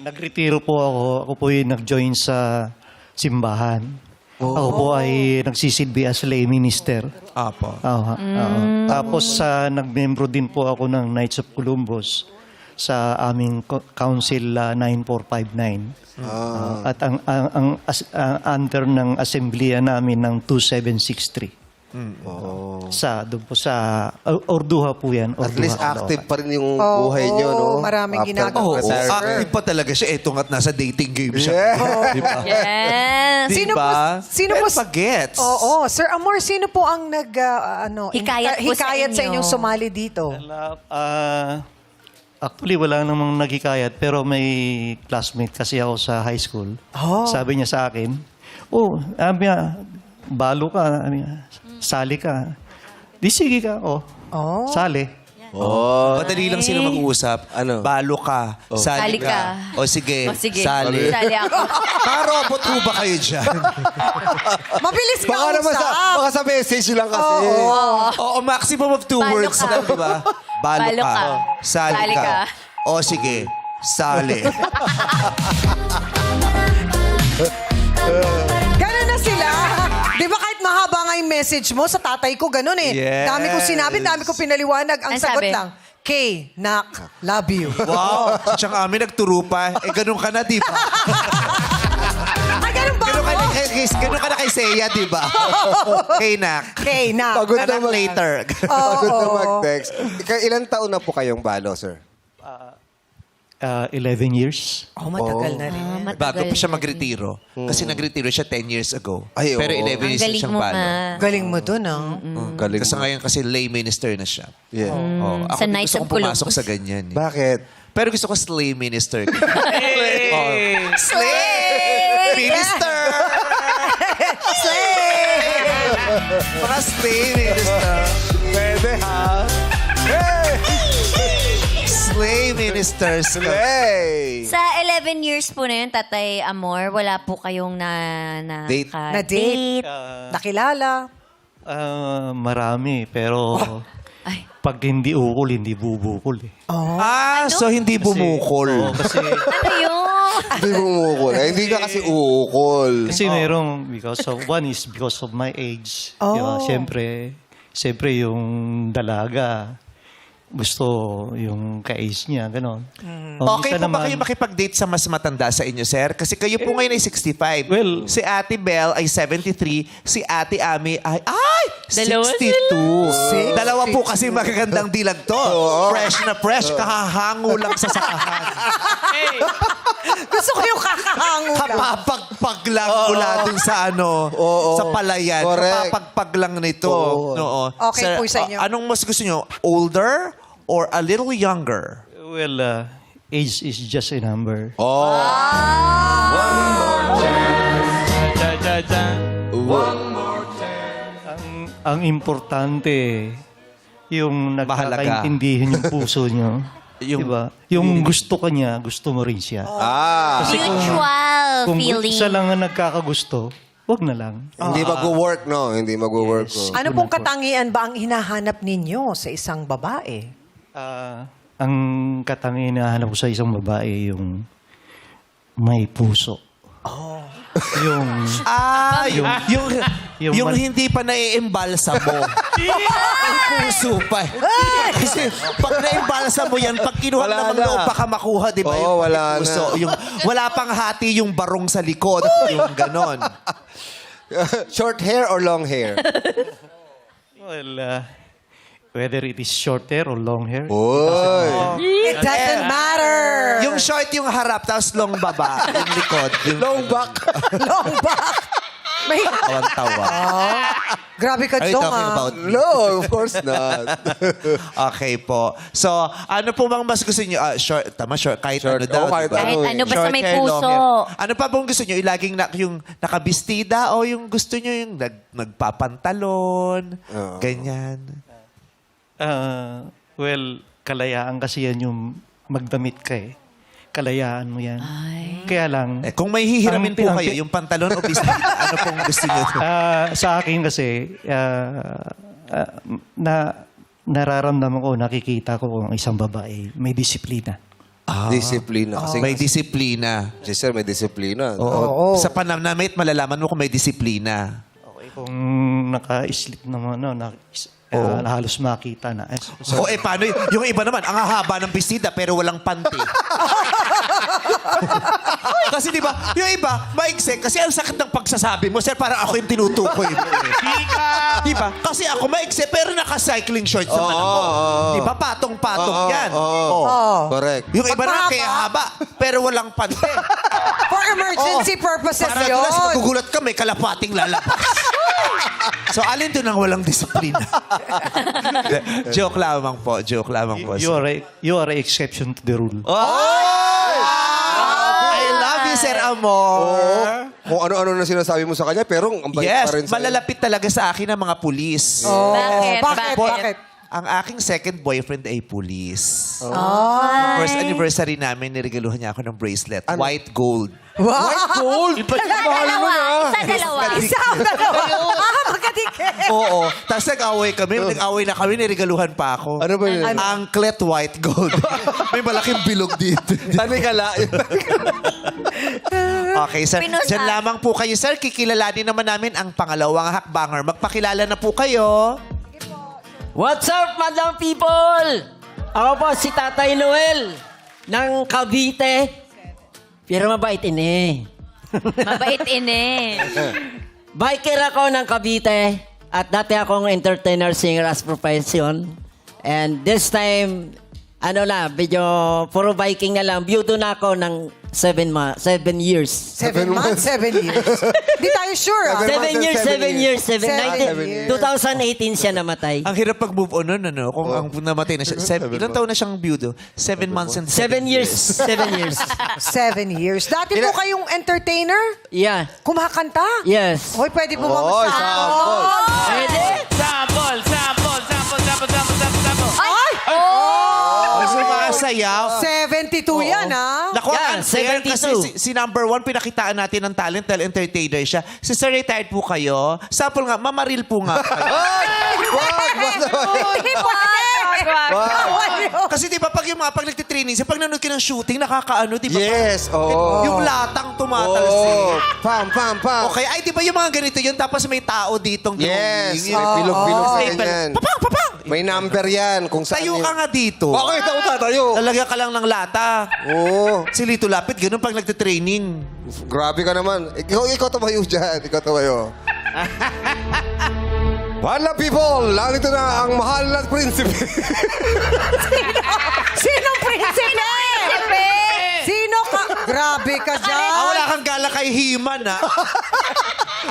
[SPEAKER 8] Nag-retiro po ako. Ako po yung nag-join sa simbahan. Ako po ay nagsisilbi as lay minister.
[SPEAKER 1] Apo.
[SPEAKER 8] Tapos nagmembro din po ako ng Knights of Columbus sa aming Council 9459. At ang under ng assembleya namin ng 2763. Doon po sa Orduha po yan.
[SPEAKER 2] At
[SPEAKER 8] Orduha,
[SPEAKER 2] least active pa rin yung buhay nyo, no?
[SPEAKER 5] Maraming
[SPEAKER 2] After
[SPEAKER 5] ginagawa.
[SPEAKER 2] retirement.
[SPEAKER 1] Active pa talaga siya. Eto nga't nasa dating game siya.
[SPEAKER 2] Yeah.
[SPEAKER 1] Di ba?
[SPEAKER 3] Yes.
[SPEAKER 1] Di
[SPEAKER 5] Sino
[SPEAKER 1] ba?
[SPEAKER 5] po- sino po-
[SPEAKER 1] Pero pagets.
[SPEAKER 5] Oo. Sir Amor, sino po ang
[SPEAKER 3] Hikayat po sa
[SPEAKER 5] hikayat sa
[SPEAKER 3] inyo.
[SPEAKER 5] inyong sumali dito?
[SPEAKER 8] Actually, wala namang naghikayat, pero may classmate kasi ako sa high school.
[SPEAKER 5] Oh.
[SPEAKER 8] Sabi niya sa akin, balo ka, sali ka. Di sige ka, sali.
[SPEAKER 1] Madali lang sila mag-uusap.
[SPEAKER 2] Ano?
[SPEAKER 1] Balo ka. Sali
[SPEAKER 3] Sali
[SPEAKER 1] ka.
[SPEAKER 3] ka.
[SPEAKER 1] O sige.
[SPEAKER 3] O sige.
[SPEAKER 1] Sali.
[SPEAKER 3] Sali ako.
[SPEAKER 1] Robot ho ba kayo dyan?
[SPEAKER 5] Mabilis ka
[SPEAKER 2] Baka naman baka sa message lang kasi.
[SPEAKER 1] Oo, maximum of 2
[SPEAKER 3] Balo
[SPEAKER 1] words
[SPEAKER 3] ka.
[SPEAKER 1] lang, di ba? Balo
[SPEAKER 3] Balo
[SPEAKER 1] ka.
[SPEAKER 3] ka.
[SPEAKER 1] Sali
[SPEAKER 3] Sali
[SPEAKER 1] ka.
[SPEAKER 3] ka.
[SPEAKER 1] O sige. Sali.
[SPEAKER 5] Ganun na sila. Di ba kahit mahaba nga yung message mo, sa tatay ko ganun eh.
[SPEAKER 1] Yes.
[SPEAKER 5] Dami kong sinabi, dami kong pinaliwanag. Ang
[SPEAKER 3] Ang
[SPEAKER 5] sagot
[SPEAKER 3] sabi?
[SPEAKER 5] lang, K, nak, love you.
[SPEAKER 1] Wow. Tsaka kami nagturo pa. Ganun ka na, di ba?
[SPEAKER 5] Ay, ganun ba
[SPEAKER 1] Ganun ka
[SPEAKER 5] ako?
[SPEAKER 1] ganun ka na kay Seiya, di ba? Kay Nak.
[SPEAKER 5] K, nak.
[SPEAKER 2] Pagod na
[SPEAKER 1] Anak later.
[SPEAKER 2] Pagod na mag-text. Ilan taon na po kayong balo, sir?
[SPEAKER 8] 11 years.
[SPEAKER 5] Oh, matagal na rin.
[SPEAKER 1] Bago pa siya magretiro. Kasi nagretiro siya 10 years ago.
[SPEAKER 2] Ay,
[SPEAKER 1] Pero
[SPEAKER 2] oo.
[SPEAKER 1] 11
[SPEAKER 3] Ang
[SPEAKER 1] years
[SPEAKER 3] galing
[SPEAKER 1] siyang
[SPEAKER 3] mo
[SPEAKER 1] balo.
[SPEAKER 3] nga.
[SPEAKER 5] Galing mo dun, ah.
[SPEAKER 2] Galing
[SPEAKER 1] Kasi
[SPEAKER 2] mo.
[SPEAKER 1] ngayon kasi lay minister na siya.
[SPEAKER 2] Yeah.
[SPEAKER 1] Oh, ako
[SPEAKER 3] Sa
[SPEAKER 1] din
[SPEAKER 3] Knights
[SPEAKER 1] gusto
[SPEAKER 3] of
[SPEAKER 1] kong pumasok
[SPEAKER 3] Columbus.
[SPEAKER 1] sa ganyan. Eh.
[SPEAKER 2] Bakit?
[SPEAKER 1] Pero gusto ko slay minister. Slay! Minister! Slay! Mga slay minister.
[SPEAKER 2] Pwede, ha? Hey!
[SPEAKER 1] Slay ministers.
[SPEAKER 2] Hey!
[SPEAKER 3] Sa 11 years po na yun, Tatay Amor, wala po kayong
[SPEAKER 2] Date.
[SPEAKER 5] Na-date. Nakilala.
[SPEAKER 8] Marami, pero
[SPEAKER 3] Ay.
[SPEAKER 8] pag hindi ukol, hindi bubukol eh.
[SPEAKER 1] So hindi bumukol.
[SPEAKER 8] Kasi,
[SPEAKER 3] Ano yun?
[SPEAKER 2] Hindi mo uukol. Hindi ka kasi uukol.
[SPEAKER 8] kasi merong, one is because of my age.
[SPEAKER 5] Oh.
[SPEAKER 8] Diba? Siyempre yung dalaga, gusto yung ka-age niya, gano'n.
[SPEAKER 1] Okay po ba kayo makipag-date sa mas matanda sa inyo, sir? Kasi kayo po ngayon ay 65.
[SPEAKER 8] Well-
[SPEAKER 1] si Ate Belle ay 73. Si Ate Ami ay...
[SPEAKER 3] Dalawa
[SPEAKER 1] 62. Dalawa po kasi magagandang dilag to. Fresh na fresh. Kahahango lang sa sakahan.
[SPEAKER 5] Gusto ko yung kakahango lang.
[SPEAKER 1] Kapapagpag lang mula dun sa sa palayan.
[SPEAKER 2] Correct.
[SPEAKER 1] Kapapagpag lang nito.
[SPEAKER 2] Oo.
[SPEAKER 1] Oo.
[SPEAKER 5] Okay
[SPEAKER 1] Sir,
[SPEAKER 5] po sa inyo.
[SPEAKER 1] Anong mas gusto nyo? Older or a little younger?
[SPEAKER 8] Well, age is just a number. Ang importante, yung nagkakaintindihan yung puso nyo. Diba? Yung gusto ka niya, gusto mo rin siya. Kasi
[SPEAKER 3] Mutual
[SPEAKER 8] kung
[SPEAKER 3] feeling.
[SPEAKER 8] isa lang ang nagkakagusto, wag na lang.
[SPEAKER 2] Hindi mag-work, no? Hindi mag-work.
[SPEAKER 5] Ano pong katangian ba ang hinahanap ninyo sa isang babae?
[SPEAKER 8] ang katangian na hanap ko sa isang babae yung may puso. Yung
[SPEAKER 1] Yung
[SPEAKER 8] mal-
[SPEAKER 1] hindi pa naiimbalsa mo. Ang puso pa. Kasi pag naiimbalsa mo yan, pag kinuha
[SPEAKER 2] Wala
[SPEAKER 1] namang
[SPEAKER 2] na.
[SPEAKER 1] loob, baka makuha, di ba?
[SPEAKER 2] Oo,
[SPEAKER 1] Yung
[SPEAKER 2] wala
[SPEAKER 1] puso.
[SPEAKER 2] na.
[SPEAKER 1] Yung, wala pang hati yung barong sa likod. Yung ganon.
[SPEAKER 2] Short hair or long hair?
[SPEAKER 8] well, whether it is short hair or long hair.
[SPEAKER 2] Oy.
[SPEAKER 5] It doesn't matter.
[SPEAKER 1] Yung short yung harap, tapos long baba. Yung likod. Yung
[SPEAKER 2] Long back.
[SPEAKER 5] Long back. May...
[SPEAKER 1] tawa.
[SPEAKER 5] Grabe ka,
[SPEAKER 1] Are you
[SPEAKER 5] Jong,
[SPEAKER 1] talking
[SPEAKER 5] ah.
[SPEAKER 1] about me?
[SPEAKER 2] No, of course not.
[SPEAKER 1] Okay po. So, ano po bang mas gusto nyo? Short, tama, short. Kahit
[SPEAKER 2] Short.
[SPEAKER 1] ano daw.
[SPEAKER 2] Oo, kahit
[SPEAKER 1] diba?
[SPEAKER 3] Kahit ano, basta
[SPEAKER 1] Short
[SPEAKER 3] may
[SPEAKER 1] hair, long
[SPEAKER 3] puso.
[SPEAKER 1] hair. Ano pa bang gusto nyo? Laging yung nakabistida o yung gusto nyo yung nagpapantalon? Ganyan.
[SPEAKER 8] Well, kalayaan kasi yan yung magdamit ka eh. Kalayaan mo yan. Kaya lang,
[SPEAKER 1] Eh, kung may hihiramin po
[SPEAKER 8] Ang-
[SPEAKER 1] kayo, yung pantalon o bistida, ano pong gusto nyo?
[SPEAKER 8] sa akin kasi, nararamdaman ko, nakikita ko kung isang babae may disiplina.
[SPEAKER 2] Disiplina. Kasi
[SPEAKER 1] May disiplina.
[SPEAKER 2] Si sir, may disiplina.
[SPEAKER 1] Oo. Sa pananamit, malalaman mo kung may disiplina.
[SPEAKER 8] Okay, kung naka-slip naman, halos makita na.
[SPEAKER 1] O paano yung iba naman, ang hahaba ng bistida pero walang panty. Kasi di ba, yung iba, maigse, kasi ang sakit ng pagsasabi mo, sir, parang ako yung tinutukoy mo. Di ba? Kasi ako maigse, pero naka-cycling shorts naman ako. Di ba? Patong-patong yan.
[SPEAKER 2] Correct.
[SPEAKER 1] Yung iba na,
[SPEAKER 5] Pagpahaba.
[SPEAKER 1] kaya haba, pero walang panty.
[SPEAKER 5] For emergency purposes
[SPEAKER 1] Para
[SPEAKER 5] yun.
[SPEAKER 1] tulas, magugulat ka, may kalapating lalabas. So, alin doon ang walang disiplina? Joke lamang po. Joke lamang po.
[SPEAKER 8] You are a exception to the rule.
[SPEAKER 1] I love you, Sir Amor.
[SPEAKER 2] Kung ano-ano na sinasabi mo sa kanya, pero ang bait
[SPEAKER 1] Yes,
[SPEAKER 2] pa rin sa'yo.
[SPEAKER 1] malalapit talaga sa akin ang mga pulis.
[SPEAKER 3] Bakit?
[SPEAKER 5] Bakit? Bakit?
[SPEAKER 1] Ang aking second boyfriend ay pulis.
[SPEAKER 5] Ah.
[SPEAKER 1] First anniversary namin, niregaluhan niya ako ng bracelet. White gold.
[SPEAKER 5] Wow!
[SPEAKER 2] Gold!
[SPEAKER 3] Dalawa.
[SPEAKER 5] Isa ang dalawa. Magkadikit.
[SPEAKER 1] Oo. Tapos nag-away na kami, niregaluhan pa ako.
[SPEAKER 2] Ano ba yun?
[SPEAKER 1] Anklet white gold. May malaking bilog dito.
[SPEAKER 2] Tanikala.
[SPEAKER 1] Okay, sir.
[SPEAKER 3] Pinusa.
[SPEAKER 1] Diyan lamang po kayo, sir. Kikilalanin naman namin ang pangalawang hakbanger. Magpakilala na po kayo.
[SPEAKER 10] What's up, madam people? Ako po si Tatay Noel ng Cavite. Pero mabait ini.
[SPEAKER 3] Mabait ini.
[SPEAKER 10] Biker ako ng Cavite at dati akong entertainer singer as profession. And this time, medyo puro biking na lang. Byudo na ako ng 7 years.
[SPEAKER 5] 7 months, 7 years. Hindi tayo sure, ah.
[SPEAKER 10] 7 years, 7 years.
[SPEAKER 5] 7 years.
[SPEAKER 10] 2018 siya namatay.
[SPEAKER 1] Ang hirap pag-move on nun, ano? Kung ang namatay na siya. Ilang taon na siyang byudo? 7 months and
[SPEAKER 10] 7 years. 7 years.
[SPEAKER 5] 7 years. Dati po kayong entertainer?
[SPEAKER 10] Yeah.
[SPEAKER 5] Kumakanta?
[SPEAKER 10] Yes.
[SPEAKER 5] Hoy, pwede po ba
[SPEAKER 2] Oy,
[SPEAKER 5] masample?
[SPEAKER 10] Pwede?
[SPEAKER 9] Sample, sample, sample, sample, sample, sample, sample.
[SPEAKER 5] Ay!
[SPEAKER 1] Ang sumasayaw.
[SPEAKER 5] 72 yan, ah.
[SPEAKER 1] Naku,
[SPEAKER 10] Yeah,
[SPEAKER 1] ang unfair
[SPEAKER 10] 72.
[SPEAKER 1] kasi si number 1, pinakitaan natin ng talent dahil entertainer siya. Si Sir, retired po kayo. Sample nga, mamaril po nga kayo. Kasi di ba pag yung mga pag nagtitraining, pag nanood ka ng shooting, nakakaano, di ba?
[SPEAKER 2] Yes, oo.
[SPEAKER 1] Yung latang tumatalsik.
[SPEAKER 2] Oo. Pam, pam, pam.
[SPEAKER 1] Okay, ay di ba yung mga ganito yun, tapos may tao ditong
[SPEAKER 2] Yes.
[SPEAKER 1] drawing.
[SPEAKER 2] May bilog-bilog sa
[SPEAKER 1] Staple.
[SPEAKER 2] ganyan.
[SPEAKER 1] Papang, papang!
[SPEAKER 2] May number yan kung saan
[SPEAKER 1] Tayo ka nga dito.
[SPEAKER 2] Bakit ako tatayo?
[SPEAKER 1] Lalagyan ka lang ng lata.
[SPEAKER 2] Oo.
[SPEAKER 1] Si Lito Lapid, ganun pag nagtitraining.
[SPEAKER 2] Grabe ka naman. Ikaw tumayo dyan. Ikaw tumayo. Wala people! Nandito na ang mahal na prinsipe.
[SPEAKER 5] Sinong prinsipe? Sino ka? Grabe ka dyan.
[SPEAKER 1] Wala kang gala kay He-Man, ha?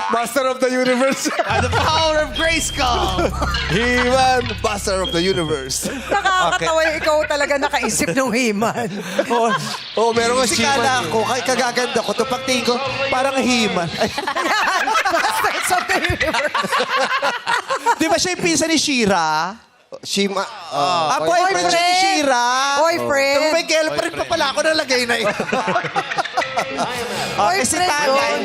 [SPEAKER 2] Master of the universe.
[SPEAKER 9] The power of Grayskull.
[SPEAKER 2] He-Man, Master of the universe.
[SPEAKER 5] Nakakatawa yung ikaw talaga nakaisip ng himan.
[SPEAKER 2] Oh, meron ka
[SPEAKER 1] Kasi kala ko, kagaganda ko, to pagtingin ko, parang He-Man. Ay,
[SPEAKER 5] Masters of the universe.
[SPEAKER 1] di ba siya yung pinsan ni Shira?
[SPEAKER 2] Shima.
[SPEAKER 1] Boyfriend siya ni Shira.
[SPEAKER 5] Boyfriend.
[SPEAKER 1] Nung may girlfriend pa pala ako nalagay na ito. Okay, si
[SPEAKER 5] Boyfriend
[SPEAKER 1] tatay.
[SPEAKER 5] yun.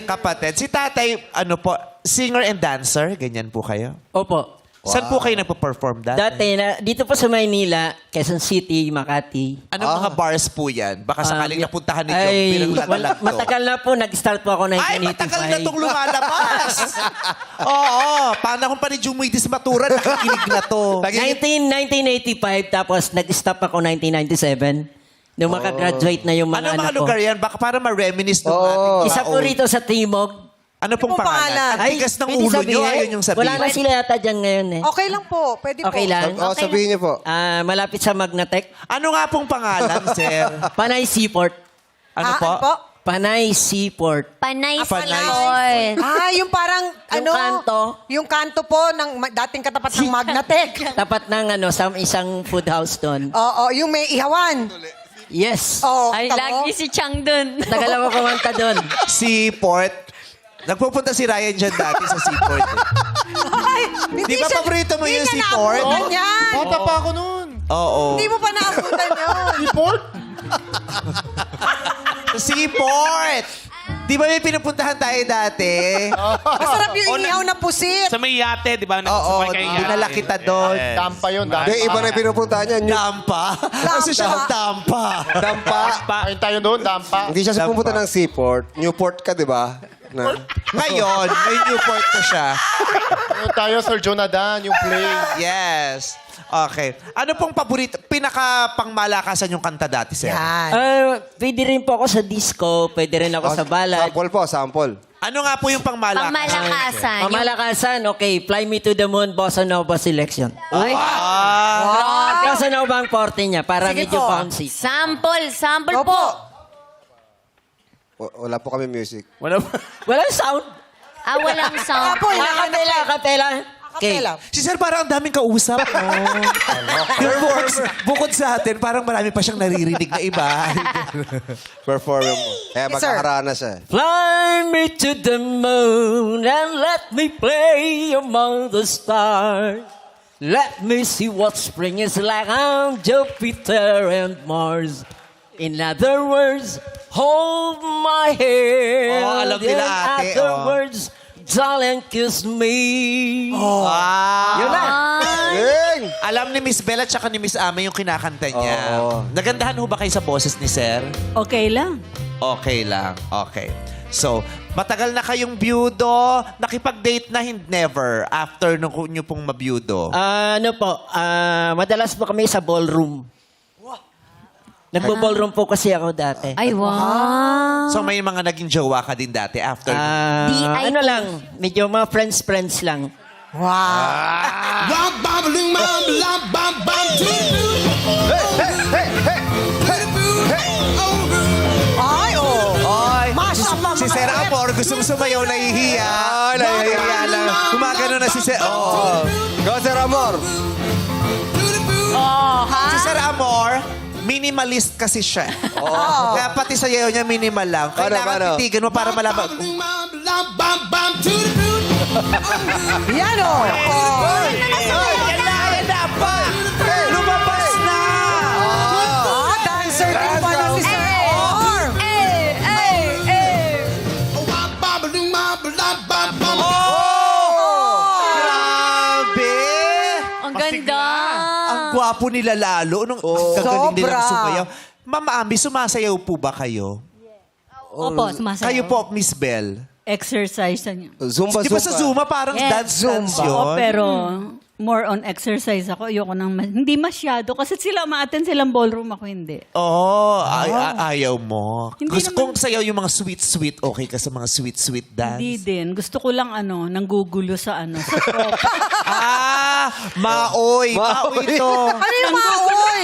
[SPEAKER 1] Kapatid. Si tatay, ano po, singer and dancer? Ganyan po kayo?
[SPEAKER 10] Opo.
[SPEAKER 1] Saan po kayo nagpo-perform dati?
[SPEAKER 10] Dito po sa Maynila, Quezon City, Makati.
[SPEAKER 1] Anong mga bars po yan? Baka sakaling napuntahan ni Joe.
[SPEAKER 10] Ay,
[SPEAKER 1] Pinaglalagto.
[SPEAKER 10] matagal na po. Nag-start po ako 1985.
[SPEAKER 1] Ay, matagal na itong lumalabas. Oo, panahon pa ni Jumuitis Maturan, nakikinig na to.
[SPEAKER 10] 1985, tapos nag-stop ako 1997. Nung makagraduate na yung mga
[SPEAKER 1] Anong mga
[SPEAKER 10] anak ko.
[SPEAKER 1] lugar yan? Baka para ma-reminisce nung ating
[SPEAKER 10] Isa po rito sa Timog.
[SPEAKER 1] Ano pong pangalan? Ang tigas ng
[SPEAKER 10] pwede
[SPEAKER 1] ulo nyo,
[SPEAKER 10] sabihin?
[SPEAKER 1] ayun yung sabihin.
[SPEAKER 10] Wala na sila yata dyan ngayon eh.
[SPEAKER 5] Okay lang po. Pwede po.
[SPEAKER 10] Okay lang?
[SPEAKER 2] Sabihin niyo po.
[SPEAKER 10] Malapit sa Magnatec.
[SPEAKER 1] Ano nga pong pangalan, sir?
[SPEAKER 10] Panay Seaport.
[SPEAKER 1] Ano po?
[SPEAKER 10] Panay Seaport.
[SPEAKER 3] Panay
[SPEAKER 1] Panay.
[SPEAKER 3] Seaport.
[SPEAKER 5] Yung parang,
[SPEAKER 10] Yung kanto.
[SPEAKER 5] Yung kanto po ng dating katapat ng Magnatec.
[SPEAKER 10] Tapat ng sa isang food house doon.
[SPEAKER 5] Oo, yung may ihawan.
[SPEAKER 10] Yes.
[SPEAKER 5] Oo,
[SPEAKER 3] Ay,
[SPEAKER 5] tamo.
[SPEAKER 3] lagi si Chang dun.
[SPEAKER 10] Tagal ako kumanta doon.
[SPEAKER 1] Seaport. Nagpupunta si Ryan dyan dati sa Seaport.
[SPEAKER 5] Ay,
[SPEAKER 1] Di ba paborito mo yung
[SPEAKER 5] Hindi niya
[SPEAKER 1] Seaport?
[SPEAKER 5] naabutan yan.
[SPEAKER 8] Bata pa ako noon.
[SPEAKER 1] Oo.
[SPEAKER 5] Hindi mo pa naabutan yun.
[SPEAKER 8] Report?
[SPEAKER 1] Seaport! Di ba may pinupuntahan tayo dati?
[SPEAKER 5] Masarap yung inihaw na pusit.
[SPEAKER 9] Sa may yate, di ba?
[SPEAKER 1] Oo,
[SPEAKER 9] Sumakay kayo yate.
[SPEAKER 1] dinala kita doon.
[SPEAKER 8] Dampa yun.
[SPEAKER 2] Hindi, iba na yung pinupuntahan niya.
[SPEAKER 1] Dampa? Kasi siya ang dampa.
[SPEAKER 2] Dampa.
[SPEAKER 8] Ayun tayo doon, dampa.
[SPEAKER 2] Hindi siya pumunta ng Seaport. Newport ka, di ba?
[SPEAKER 1] Ngayon, may Newport na siya.
[SPEAKER 8] Ayun tayo, Sir Jonathan, yung play.
[SPEAKER 1] Yes. Okay. Ano pong paborito, pinaka-pangmalakasan yung kanta dati, sir?
[SPEAKER 5] Yan.
[SPEAKER 10] Pwede rin po ako sa disco, pwede rin ako sa balad.
[SPEAKER 2] Sample po, sample.
[SPEAKER 1] Ano nga po yung pangmalakasan?
[SPEAKER 3] Pangmalakasan. Yung
[SPEAKER 10] Pamalakasan, okay. Fly Me to the Moon, Bossa Nova selection. Bossa Nova ang forte niya, para
[SPEAKER 5] Sige
[SPEAKER 10] medyo
[SPEAKER 5] po.
[SPEAKER 10] bouncy.
[SPEAKER 3] sample
[SPEAKER 5] Opo.
[SPEAKER 3] po.
[SPEAKER 2] Wala po kami music.
[SPEAKER 10] Walang sound.
[SPEAKER 3] Walang sound.
[SPEAKER 5] Apo,
[SPEAKER 10] Kapela. Okay.
[SPEAKER 5] Kapela.
[SPEAKER 1] Si sir parang ang daming kausap. Yung bukod sa atin, parang marami pa siyang naririnig na iba.
[SPEAKER 2] Perform mo. Eh,
[SPEAKER 5] Yes, sir.
[SPEAKER 2] magkakarana siya.
[SPEAKER 10] Fly me to the moon and let me play among the stars. Let me see what spring is like on Jupiter and Mars. In other words, hold my hand.
[SPEAKER 1] Oh, alam nila, ate,
[SPEAKER 10] In other
[SPEAKER 1] oh.
[SPEAKER 10] words, darling, kiss me.
[SPEAKER 1] Yun na.
[SPEAKER 2] Yay!
[SPEAKER 1] Alam ni Miss Bella at saka ni Miss Ame yung kinakanta niya.
[SPEAKER 2] Oo.
[SPEAKER 1] Nagandahan ho ba kayo sa boses ni sir?
[SPEAKER 6] Okay lang.
[SPEAKER 1] Okay lang. Okay. So, matagal na kayong byudo. Nakipag-date na never after nung nyo pong mabyudo.
[SPEAKER 10] Madalas po kami sa ballroom. Nagbo-ballroom po kasi ako dati.
[SPEAKER 3] Ay, wow.
[SPEAKER 1] So, may mga naging jowa ka din dati after.
[SPEAKER 3] DIP.
[SPEAKER 10] Ano lang, medyo mga friends lang.
[SPEAKER 5] Wow. Ay, oh.
[SPEAKER 1] Oy,
[SPEAKER 5] Mashup ang
[SPEAKER 1] si
[SPEAKER 5] mga
[SPEAKER 1] Sir
[SPEAKER 5] friends.
[SPEAKER 1] Amor gustong sumayaw, nahihiya. Nahihiya lang. Gumagano na si Sir. Oh.
[SPEAKER 2] Go, Sir Amor!
[SPEAKER 1] Si Sir Amor, minimalist kasi siya. Kaya pati sa yaw niya minimal lang. Kailangan
[SPEAKER 2] Paano?
[SPEAKER 1] titigan mo para malaman.
[SPEAKER 5] Yan, oh.
[SPEAKER 1] Yan na pa! Lumabas na!
[SPEAKER 5] Dancer din pala si Sir Or.
[SPEAKER 1] Grabe!
[SPEAKER 3] Ang ganda.
[SPEAKER 1] Ang gwapo nila lalo. Nung kagaling nilang
[SPEAKER 5] Sobra.
[SPEAKER 1] sumayaw. Mama Ambi, sumasayaw po ba kayo?
[SPEAKER 7] Opo, sumasayaw.
[SPEAKER 1] Kayo po, Miss Bell.
[SPEAKER 6] Exercise niya.
[SPEAKER 2] Zumba,
[SPEAKER 1] Di ba sa Zumba parang
[SPEAKER 3] Yes.
[SPEAKER 1] dance yun?
[SPEAKER 6] Oo, pero more on exercise ako. Ayoko nang hindi masyado. Kasi sila ma-attend silang ballroom, ako hindi.
[SPEAKER 1] Oo, ayaw mo.
[SPEAKER 6] Hindi
[SPEAKER 1] Gusto
[SPEAKER 6] naman-
[SPEAKER 1] kong sayaw yung mga sweet-sweet. Okay ka sa mga sweet-sweet dance?
[SPEAKER 6] Hindi din. Gusto ko lang nanggugulo sa sa tropa.
[SPEAKER 1] Maoy. Maoy to.
[SPEAKER 5] Ano yung maoy?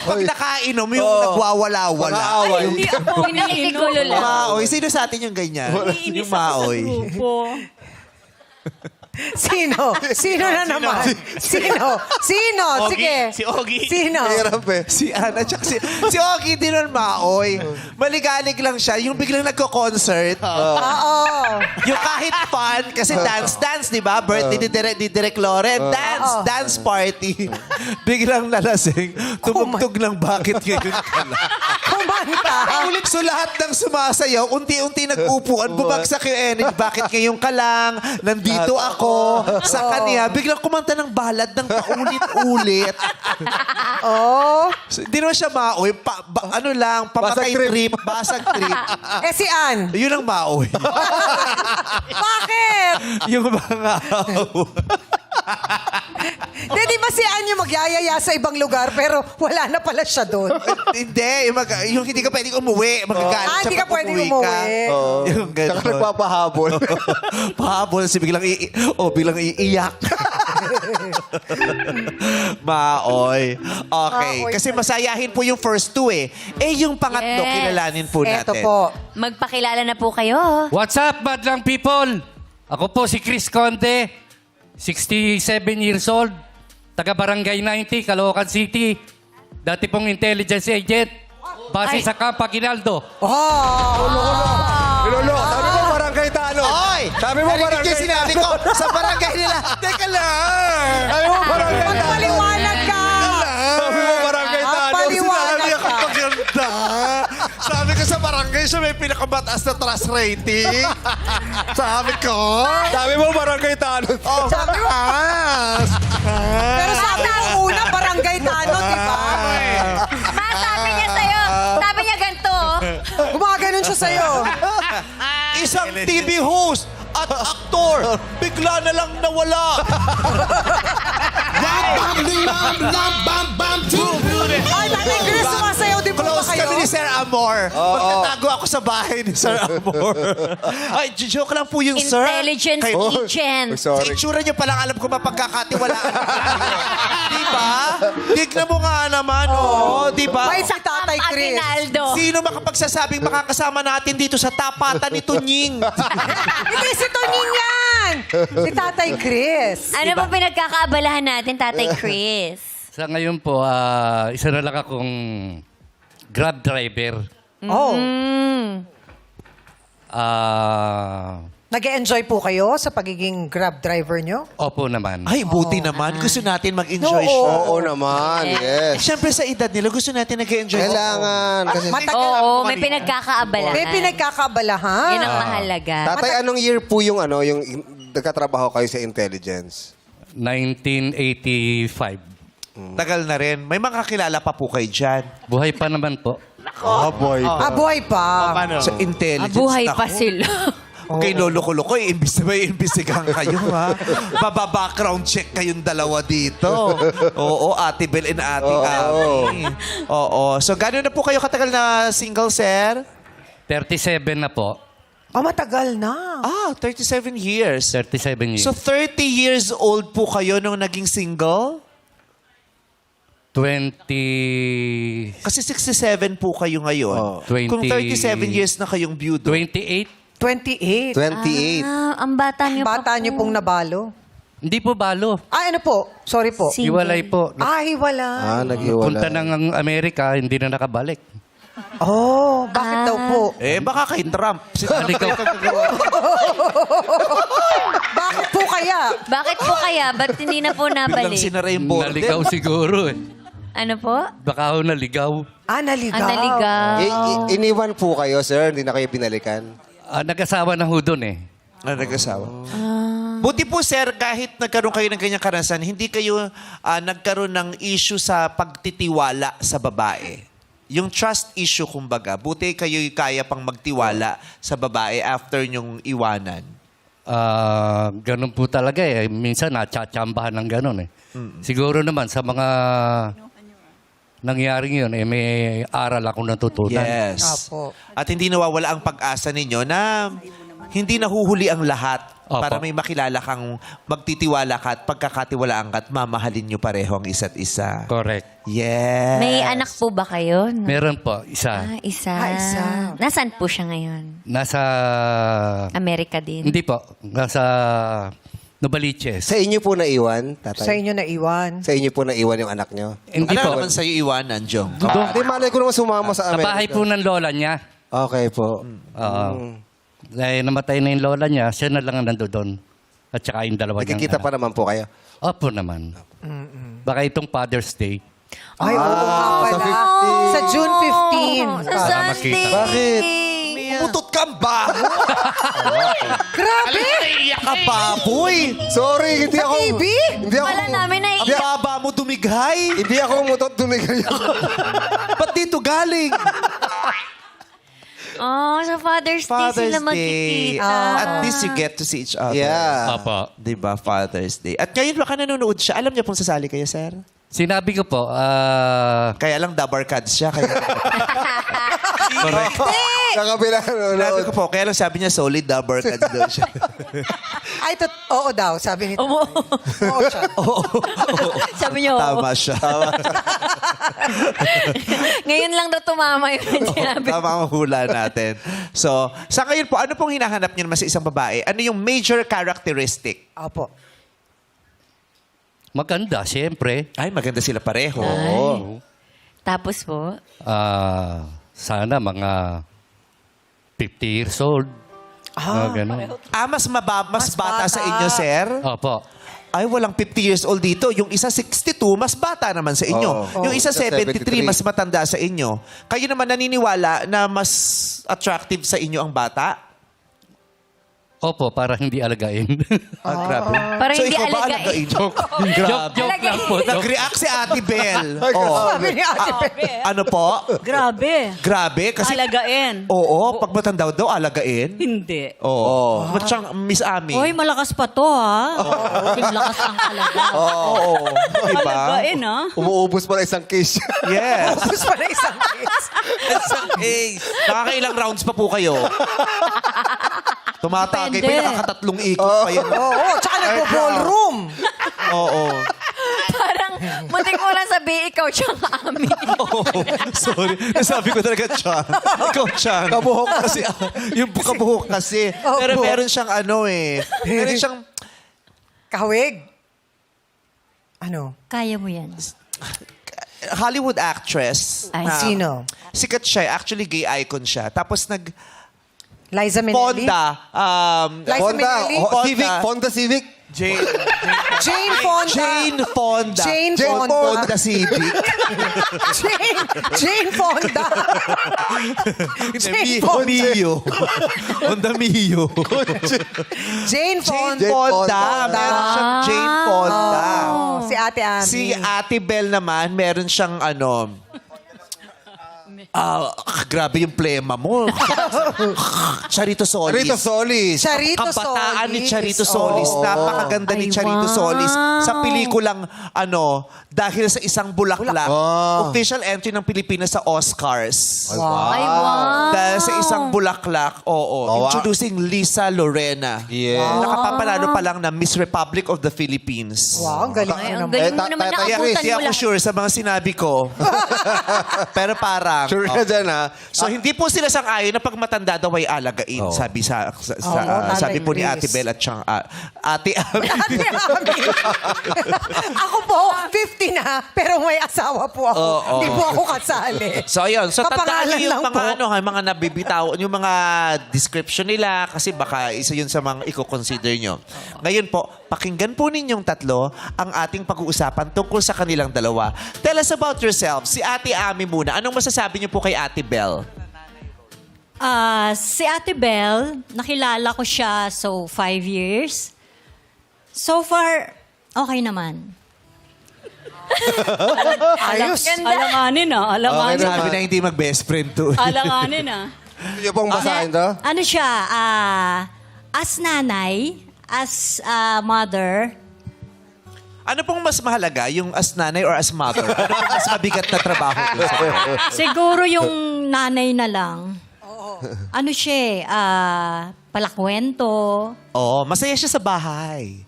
[SPEAKER 1] Pag nakainom, yung nagwawala-wala.
[SPEAKER 2] Mag-aaway.
[SPEAKER 6] Hindi ako
[SPEAKER 3] Pinakitigulo lang.
[SPEAKER 1] Maoy. Sino sa atin yung ganyan?
[SPEAKER 6] Iinis
[SPEAKER 1] Yung
[SPEAKER 6] ako sa
[SPEAKER 1] maoy.
[SPEAKER 6] grupo.
[SPEAKER 5] Sino? Sino na naman? Sino? Sige.
[SPEAKER 9] Si Ogie.
[SPEAKER 5] Sino?
[SPEAKER 2] Hirap eh.
[SPEAKER 1] Si Ana, tsaka si Ogie din nun maoy. Maligalig lang siya. Yung biglang nagko-concert.
[SPEAKER 5] Oo.
[SPEAKER 1] Yung kahit fun, kasi dance, di ba? Birthday ni Direk Loren. Dance party. Biglang nalasing. Tumugtog ng bakit ngayon ka lang.
[SPEAKER 5] kumanta.
[SPEAKER 1] So lahat ng sumasayaw, unti-unti nag-upuan, bumagsak yung energy. Bakit ngayon ka lang? Nandito ako. Sa kanya, biglang kumanta ng balad ng paulit-ulit.
[SPEAKER 5] Oh.
[SPEAKER 1] So, di naman siya maoy. Ano lang, pamatay
[SPEAKER 2] Basag
[SPEAKER 1] trip. Basag trip.
[SPEAKER 5] Eh si Ann.
[SPEAKER 1] Yun ang maoy.
[SPEAKER 5] Bakit?
[SPEAKER 1] Yung mga
[SPEAKER 5] Di ba si Ann yung magyayaya sa ibang lugar pero wala na pala siya doon?
[SPEAKER 1] Hindi, yung hindi ka pwedeng umuwi. Magagalit siya
[SPEAKER 5] Hindi ka
[SPEAKER 1] pag
[SPEAKER 5] pwedeng
[SPEAKER 1] umuwi ka.
[SPEAKER 5] umuwi.
[SPEAKER 1] Yung
[SPEAKER 2] Saka
[SPEAKER 1] gano'n.
[SPEAKER 2] nagpapahabol.
[SPEAKER 1] Pahabol si biglang biglang iiyak. Maoy. Okay.
[SPEAKER 5] Maoy
[SPEAKER 1] Kasi masayahin po yung first two eh. Yung pangatlo,
[SPEAKER 3] Yes.
[SPEAKER 1] kilalanin po natin.
[SPEAKER 5] Eto po.
[SPEAKER 3] Magpakilala na po kayo.
[SPEAKER 9] What's up, madlang people? Ako po si Chris Conde, 67 years old, taga Barangay 90, Caloocan City. Dati pong intelligence agent, base sa Camp Aguinaldo.
[SPEAKER 2] Lolo, sabi mo barangay Tano.
[SPEAKER 1] Oy!
[SPEAKER 2] Sabi mo
[SPEAKER 1] Narinig
[SPEAKER 2] barangay
[SPEAKER 1] yung sinabi ko sa barangay nila. Teka lang!
[SPEAKER 2] Sabi mo barangay Tano.
[SPEAKER 5] Magpaliwanag ka!
[SPEAKER 2] Sabi mo barangay Tano.
[SPEAKER 5] Paliwanag
[SPEAKER 1] Sinabi ako
[SPEAKER 5] ka!
[SPEAKER 1] maganda. Sabi ko sa barangay siya may pinakamataas na trust rating. Sabi ko.
[SPEAKER 2] Sabi mo barangay Tano.
[SPEAKER 1] Oh, taas.
[SPEAKER 5] Pero sabi mo una, barangay Tano, di ba?
[SPEAKER 3] Ma, sabi niya sa'yo. Sabi niya ganito.
[SPEAKER 5] Gumaganon siya sa'yo.
[SPEAKER 1] Isang TV host at aktor, bigla na lang nawala.
[SPEAKER 5] Ay, Tatay Chris, sumasayaw din po ba
[SPEAKER 1] Close
[SPEAKER 5] kayo?
[SPEAKER 1] kami ni Sir Amor. Magtatago ako sa bahay ni Sir Amor. Ay, joke lang po yung Sir.
[SPEAKER 3] Intelligence agent.
[SPEAKER 1] Sa
[SPEAKER 2] Sorry.
[SPEAKER 1] itsura niyo palang alam ko mapagkakatiwalaan. Di ba? Tignan mo nga naman, di ba?
[SPEAKER 5] Ay, si Tatay Chris.
[SPEAKER 3] Aguinaldo.
[SPEAKER 1] Sino makapagsasabing makakasama natin dito sa tapatan ni Tunying?
[SPEAKER 5] Hindi, si Tonin yan! Si Tatay Chris.
[SPEAKER 3] Ano ba pinagkakaabalahan natin, Tatay Chris?
[SPEAKER 9] Sa ngayon po, isa na lang akong Grab driver.
[SPEAKER 5] Oh. Nag-e-enjoy po kayo sa pagiging Grab driver nyo?
[SPEAKER 9] Opo naman.
[SPEAKER 1] Ay, buti naman. Gusto natin mag-enjoy
[SPEAKER 5] Oo.
[SPEAKER 1] siya.
[SPEAKER 2] Oo naman, yes.
[SPEAKER 1] Siyempre sa edad nila, gusto natin nag-enjoy.
[SPEAKER 2] Kailangan. Kasi,
[SPEAKER 5] Matagal.
[SPEAKER 3] Oo, may pinagkakaabalahan.
[SPEAKER 5] May pinagkakabalahan.
[SPEAKER 3] Yan ang mahalaga.
[SPEAKER 2] tatay, anong year po yung nagkatrabaho kayo sa intelligence?
[SPEAKER 9] 1985.
[SPEAKER 1] Tagal na rin. May mga kilala pa po kayo dyan.
[SPEAKER 9] Buhay pa naman po.
[SPEAKER 2] Boy.
[SPEAKER 5] Buhay pa.
[SPEAKER 1] Sa intelligence.
[SPEAKER 3] Buhay
[SPEAKER 1] Naku.
[SPEAKER 3] pa sila.
[SPEAKER 1] Kay lolo-lolo, imbis na may imbestigahan kayo, ha? Baba-background check kayong dalawa dito. Oo, Ate Bel and Ate Ami. Oo. So, gano'n na po kayo katagal na single, sir?
[SPEAKER 9] 37 na po.
[SPEAKER 5] Matagal na.
[SPEAKER 1] 37 years.
[SPEAKER 9] 37 years.
[SPEAKER 1] So, 30 years old po kayo nung naging single?
[SPEAKER 9] 20...
[SPEAKER 1] Kasi 67 po kayo ngayon.
[SPEAKER 9] 20
[SPEAKER 1] Kung 37 years na kayong byudo.
[SPEAKER 9] 28?
[SPEAKER 5] 28.
[SPEAKER 2] 28.
[SPEAKER 3] Ang bata niyo pa
[SPEAKER 5] Bata
[SPEAKER 3] po.
[SPEAKER 5] niyo pong nabalo.
[SPEAKER 9] Hindi po balo.
[SPEAKER 5] Ano po? Sorry po.
[SPEAKER 3] Single.
[SPEAKER 9] Iwalay po.
[SPEAKER 5] Hiwala.
[SPEAKER 2] Nag-iwala.
[SPEAKER 9] Punta ng Amerika, hindi na nakabalik.
[SPEAKER 5] Oh, bakit daw po?
[SPEAKER 1] Baka kay Trump.
[SPEAKER 9] Halikaw.
[SPEAKER 5] Bakit po kaya?
[SPEAKER 3] Bakit po kaya? Ba't hindi na po
[SPEAKER 1] Biglang
[SPEAKER 3] nabalik?
[SPEAKER 1] sinara yung border.
[SPEAKER 9] Naligaw siguro eh.
[SPEAKER 3] Ano po?
[SPEAKER 9] Baka ako naligaw.
[SPEAKER 5] Naligaw.
[SPEAKER 3] Ang naligaw.
[SPEAKER 2] Iniwan po kayo, sir? Hindi na kayo binalikan?
[SPEAKER 9] Nag-asawa na ho doon eh.
[SPEAKER 1] Nag-asawa. Buti po, sir, kahit nagkaroon kayo ng ganyang karanasan, hindi kayo nagkaroon ng issue sa pagtitiwala sa babae. Yung trust issue, kumbaga. Buti kayo kaya pang magtiwala sa babae after nyong iwanan.
[SPEAKER 9] Ganun po talaga eh. Minsan natsambahan ng ganun eh. Siguro naman sa mga nangyaring yun, may aral akong natutunan.
[SPEAKER 1] Yes.
[SPEAKER 5] Apo.
[SPEAKER 1] At hindi nawawala ang pag-asa ninyo na hindi nahuhuli ang lahat
[SPEAKER 9] Opo.
[SPEAKER 1] para may makilala kang magtitiwala ka at pagkakatiwalaan ka at mamahalin nyo pareho ang isa't isa.
[SPEAKER 9] Correct.
[SPEAKER 1] Yes.
[SPEAKER 3] May anak po ba kayo?
[SPEAKER 9] Meron po, isa.
[SPEAKER 3] Isa.
[SPEAKER 5] Isa.
[SPEAKER 3] Nasaan po siya ngayon?
[SPEAKER 9] Nasa...
[SPEAKER 3] Amerika din.
[SPEAKER 9] Hindi po. Nasa Novaliches.
[SPEAKER 2] Sa inyo po naiwan, tatay?
[SPEAKER 5] Sa inyo naiwan.
[SPEAKER 2] Sa inyo po naiwan yung anak nyo?
[SPEAKER 9] Hindi
[SPEAKER 1] Ano
[SPEAKER 9] po.
[SPEAKER 1] naman sa'yo iwanan, Jong?
[SPEAKER 2] Hindi, malay ko naman sumama sa
[SPEAKER 9] Sa
[SPEAKER 2] Amerika.
[SPEAKER 9] bahay po ng lola niya.
[SPEAKER 2] Okay po.
[SPEAKER 9] Oo. Dahil namatay na yung lola niya, siya na lang ang nandoon. At saka yung dalawa niyang
[SPEAKER 2] Nagkikita pa
[SPEAKER 9] anak.
[SPEAKER 2] naman po kayo?
[SPEAKER 9] Opo naman. Baka itong Father's Day.
[SPEAKER 5] Ay, oo nga
[SPEAKER 2] sa
[SPEAKER 5] pala.
[SPEAKER 2] 15.
[SPEAKER 5] Sa June 15.
[SPEAKER 3] Sa Sunday.
[SPEAKER 2] Bakit?
[SPEAKER 1] Umutot kang baho.
[SPEAKER 5] Grabe!
[SPEAKER 1] Iyak ka baboy.
[SPEAKER 2] Sorry, hindi
[SPEAKER 5] Sa
[SPEAKER 2] ako...
[SPEAKER 5] TV?
[SPEAKER 2] Hindi ako...
[SPEAKER 3] Wala namin na
[SPEAKER 1] Ang baba mo dumighay.
[SPEAKER 2] Hindi ako umutot tumigay ako.
[SPEAKER 1] Ba't dito galing?
[SPEAKER 3] Oh, sa Father's Day sila magkikita.
[SPEAKER 1] At least you get to see each other.
[SPEAKER 2] Yeah.
[SPEAKER 9] Opo.
[SPEAKER 1] Diba, Father's Day. At ngayon baka nanonood siya. Alam niya pong sasali kayo, sir?
[SPEAKER 9] Sinabi ko po,
[SPEAKER 1] Kaya lang double cards siya. Kaya...
[SPEAKER 9] correct.
[SPEAKER 2] Sa kabila,
[SPEAKER 1] Sinabi ko po, kaya lang sabi niya solid double cards daw siya.
[SPEAKER 5] Ay, oo daw, sabi nito. Oo siya.
[SPEAKER 3] Sabi niyo,
[SPEAKER 1] Tama siya.
[SPEAKER 3] ngayon lang daw tumama yung sinabi.
[SPEAKER 1] Tama ang hula natin. So, sa ngayon po, ano pong hinahanap niyo naman sa isang babae? Ano yung major characteristic?
[SPEAKER 5] Opo.
[SPEAKER 9] Maganda, siyempre.
[SPEAKER 1] Ay, maganda sila pareho.
[SPEAKER 3] Tapos po,
[SPEAKER 9] Sana mga 50 years old. Ganun.
[SPEAKER 1] Mas bata sa inyo, sir?
[SPEAKER 9] Opo.
[SPEAKER 1] Ay, walang 50 years old dito. Yung isa 62, mas bata naman sa inyo.
[SPEAKER 2] Oo.
[SPEAKER 1] Yung isa 73,
[SPEAKER 2] 73,
[SPEAKER 1] mas matanda sa inyo. Kayo naman naniniwala na mas attractive sa inyo ang bata?
[SPEAKER 9] Opo, para hindi alagain.
[SPEAKER 1] Grabe.
[SPEAKER 3] Para
[SPEAKER 1] So,
[SPEAKER 3] hindi
[SPEAKER 1] ikaw ba
[SPEAKER 3] alagain.
[SPEAKER 9] Joke lang po.
[SPEAKER 1] Nag-react si Ate Bel. Oh.
[SPEAKER 5] Sabi ni Ate Bel.
[SPEAKER 1] Ano po?
[SPEAKER 6] Grabe.
[SPEAKER 1] Grabe. Kasi,
[SPEAKER 6] Alagain.
[SPEAKER 1] oo, pag matanda daw, alagain.
[SPEAKER 6] Hindi.
[SPEAKER 1] Oo. Ba't siyang Miss Ami?
[SPEAKER 7] Hoy, malakas pa to, ha? Yung lakas ng talaga.
[SPEAKER 1] Oo. Diba?
[SPEAKER 6] Alagain, ha?
[SPEAKER 2] Umuubos pa na isang case.
[SPEAKER 1] Yes.
[SPEAKER 5] Tapos pala isang case.
[SPEAKER 1] Isang case. Nakakailang rounds pa po kayo? Tumatagay pa,
[SPEAKER 7] Depende.
[SPEAKER 1] nakakatatlong ikot pa yan.
[SPEAKER 5] Oo, tsaka nagpo-ballroom.
[SPEAKER 1] Oo.
[SPEAKER 3] Parang, muntik mo lang sabihin, ikaw siyang amin.
[SPEAKER 1] Sorry. Nasabi ko talaga, Chang. Ikaw, Chang. Kabuhok kasi. Yung kabuhok kasi. Pero meron siyang meron siyang
[SPEAKER 5] Kahawig. Ano?
[SPEAKER 7] Kaya mo yan.
[SPEAKER 1] Hollywood actress.
[SPEAKER 3] Ay,
[SPEAKER 1] na
[SPEAKER 5] sino?
[SPEAKER 1] Sikat siya. Actually, gay icon siya. Tapos
[SPEAKER 5] Liza Minnelli? Liza Minnelli?
[SPEAKER 2] Fonda Civic.
[SPEAKER 5] Jane Fonda.
[SPEAKER 1] Jane Fonda.
[SPEAKER 5] Jane Fonda.
[SPEAKER 1] Fonda Civic.
[SPEAKER 5] Jane Fonda. Jane Fonda.
[SPEAKER 1] Mio. Fonda Mio.
[SPEAKER 5] Jane Fonda.
[SPEAKER 1] Jane Fonda.
[SPEAKER 2] Fonda.
[SPEAKER 1] Meron siyang Jane Fonda.
[SPEAKER 5] Oh, si Ate Ami.
[SPEAKER 1] Si Ate Bel naman, meron siyang grabe yung plema mo. Charito Solis.
[SPEAKER 2] Rito Solis.
[SPEAKER 5] Charito
[SPEAKER 1] Kabataan ni
[SPEAKER 5] Solis.
[SPEAKER 1] Charito Solis.
[SPEAKER 5] Oo.
[SPEAKER 1] Napakaganda ni
[SPEAKER 3] Ay,
[SPEAKER 1] Charito
[SPEAKER 3] wow.
[SPEAKER 1] Solis. Sa pelikulang, dahil sa isang bulaklak, official entry ng Pilipinas sa Oscars.
[SPEAKER 3] Ay, wow.
[SPEAKER 1] Dahil sa isang bulaklak, introducing Lisa Lorena.
[SPEAKER 2] Yeah.
[SPEAKER 1] Nakapapanalo pa lang na Miss Republic of the Philippines.
[SPEAKER 5] Wow, ang galing
[SPEAKER 3] Ay,
[SPEAKER 5] mo
[SPEAKER 3] ang
[SPEAKER 5] naman.
[SPEAKER 3] galing mo naman
[SPEAKER 1] Kaya
[SPEAKER 3] naabutan
[SPEAKER 1] hindi
[SPEAKER 3] mo
[SPEAKER 1] ako
[SPEAKER 3] lang.
[SPEAKER 1] sure sa mga sinabi ko. Pero parang...
[SPEAKER 2] Sure ka dyan, ha?
[SPEAKER 1] So, hindi po sila sang-ayon na pag matanda daw ay alagain. Sabi sabi po ni Ate
[SPEAKER 5] Chris.
[SPEAKER 1] Bel at siyang Ate Ami.
[SPEAKER 5] Ate Ami. Ako po, 50 na, pero may asawa po ako. Hindi po ako kasali.
[SPEAKER 1] So, ayun. So, tandaan
[SPEAKER 5] Kapangalan
[SPEAKER 1] niyo yung
[SPEAKER 5] lang
[SPEAKER 1] mga,
[SPEAKER 5] po.
[SPEAKER 1] mga nabibitaw, yung mga description nila kasi baka isa yun sa mga i-consider nyo. Ngayon po, pakinggan po ninyong tatlo ang ating pag-uusapan tungkol sa kanilang dalawa. Tell us about yourself. Si Ate Ami muna. Anong masasabi niyo po kay Ate Bel?
[SPEAKER 7] Si Ate Bel, nakilala ko siya 5 years. So far, okay naman.
[SPEAKER 5] Ayos.
[SPEAKER 6] Alanganin, ha? Alanganin.
[SPEAKER 1] Sabi na hindi mag-best friend to.
[SPEAKER 6] Alanganin, ha?
[SPEAKER 2] Gusto niyo pong basahin to?
[SPEAKER 7] Ano siya, as nanay, as mother,
[SPEAKER 1] Ano pong mas mahalaga? Yung as nanay or as mother? Ano pong mas mabigat na trabaho? dun sa
[SPEAKER 7] siguro yung nanay na lang. Ano siya, palakwento.
[SPEAKER 1] Oo, masaya siya sa bahay.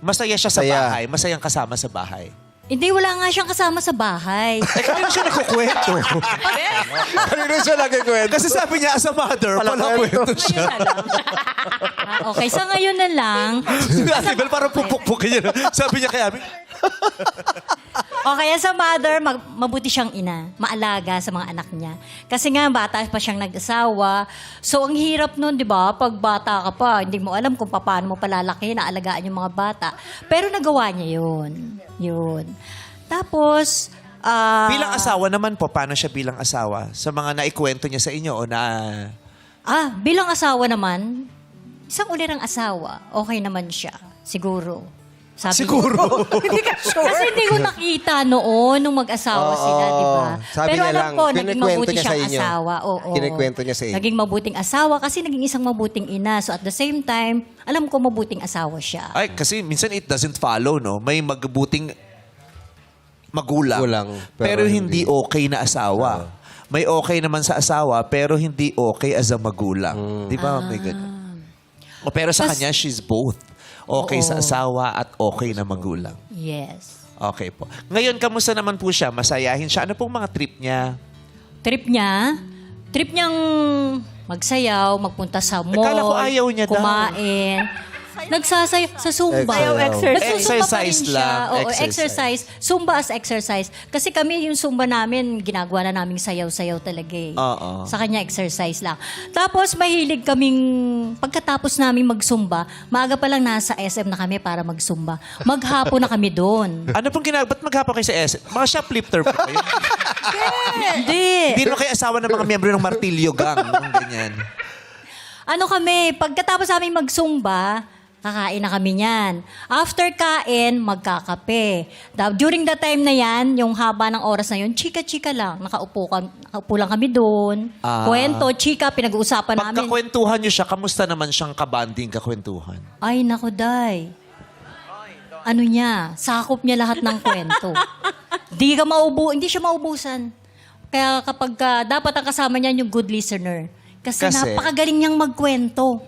[SPEAKER 1] Masaya siya sa
[SPEAKER 2] Saya.
[SPEAKER 1] bahay. Masayang kasama sa bahay.
[SPEAKER 7] Hindi, wala nga siyang kasama sa bahay.
[SPEAKER 1] Eh, kanino siya nagkukwento?
[SPEAKER 2] Kanino siya nag-kwento?
[SPEAKER 1] Kasi sabi niya, as a mother, pala kwento siya.
[SPEAKER 7] Okay, sa ngayon na lang.
[SPEAKER 1] Si Ate Bel parang pupukpukin niya. Sabi niya kaya,
[SPEAKER 7] Okay, sa mother, mabuti siyang ina. Maalaga sa mga anak niya. Kasi nga, bata pa siyang nag-asawa. So, ang hirap nun, di ba? Pag bata ka pa, hindi mo alam kung paano mo palalaki, naalagaan yung mga bata. Pero nagawa niya yun. Yun. Tapos,
[SPEAKER 1] Bilang asawa naman po, paano siya bilang asawa? Sa mga naikwento niya sa inyo o na...
[SPEAKER 7] Bilang asawa naman, isang ulirang asawa, okay naman siya. Siguro. Sabi ko.
[SPEAKER 5] Hindi ka sure.
[SPEAKER 7] Kasi hindi ko nakita noon nung mag-asawa sila, di ba?
[SPEAKER 2] Sabi
[SPEAKER 7] Pero
[SPEAKER 2] niya
[SPEAKER 7] alam
[SPEAKER 2] lang,
[SPEAKER 7] ko, naging
[SPEAKER 2] kinikwento
[SPEAKER 7] mabuti
[SPEAKER 2] niya sa
[SPEAKER 7] siyang
[SPEAKER 2] inyo.
[SPEAKER 7] asawa. Oo.
[SPEAKER 2] Kinikwento niya sa inyo.
[SPEAKER 7] Naging mabuting asawa kasi naging isang mabuting ina. So at the same time, alam ko mabuting asawa siya.
[SPEAKER 1] Ay, kasi minsan it doesn't follow, no? May magbuting magulang.
[SPEAKER 2] Magulang,
[SPEAKER 1] pero
[SPEAKER 2] pero
[SPEAKER 1] hindi
[SPEAKER 2] hindi.
[SPEAKER 1] okay na asawa. May okay naman sa asawa, pero hindi okay as a magulang. Di ba? May ganun. O, pero sa kanya, she's both. Okay sa asawa at okay na magulang.
[SPEAKER 7] Yes.
[SPEAKER 1] Okay po. Ngayon, kamusta naman po siya? Masayahin siya. Ano pong mga trip niya?
[SPEAKER 7] Trip niyang magsayaw, magpunta sa mall,
[SPEAKER 1] Akala ko ayaw niya daw.
[SPEAKER 7] kumain. Nagsasayaw sa Zumba.
[SPEAKER 2] Sayaw,
[SPEAKER 7] Nagsusumba
[SPEAKER 2] exercise.
[SPEAKER 7] pa rin
[SPEAKER 1] Exercise
[SPEAKER 7] siya.
[SPEAKER 1] lang.
[SPEAKER 7] Oo,
[SPEAKER 1] Exercise.
[SPEAKER 7] exercise. Zumba as exercise. Kasi kami, yung Zumba namin, ginagawa na namin sayaw-sayaw talaga eh.
[SPEAKER 1] Oo.
[SPEAKER 7] Sa kanya, exercise lang. Tapos, mahilig kaming, pagkatapos namin mag-Zumba, maaga pa lang nasa SM na kami para mag-Zumba. Maghapon na kami doon.
[SPEAKER 1] Ano pong ginagawa? Ba't maghapon kayo sa SM? Mga shoplifter po kayo?
[SPEAKER 7] Hindi.
[SPEAKER 1] Hindi naman kayo asawa ng mga miyembro ng Martilyo Gang. Mga ganyan.
[SPEAKER 7] Ano kami, pagkatapos namin mag-Zumba, kakain na kami niyan. After kain, magkakape. During the time na yan, yung haba ng oras na yun, chika-chika lang. Nakaupo lang kami doon. Kwento, chika, pinag-uusapan namin.
[SPEAKER 1] Pagkakwentuhan niyo siya, kamusta naman siyang kabanding kakwentuhan?
[SPEAKER 7] Ay, naku, day. Ano niya, sakop niya lahat ng kwento. Hindi siya maubusan. Kaya kapag dapat ang kasama niya yung good listener. Kasi napakagaling niyang magkwento.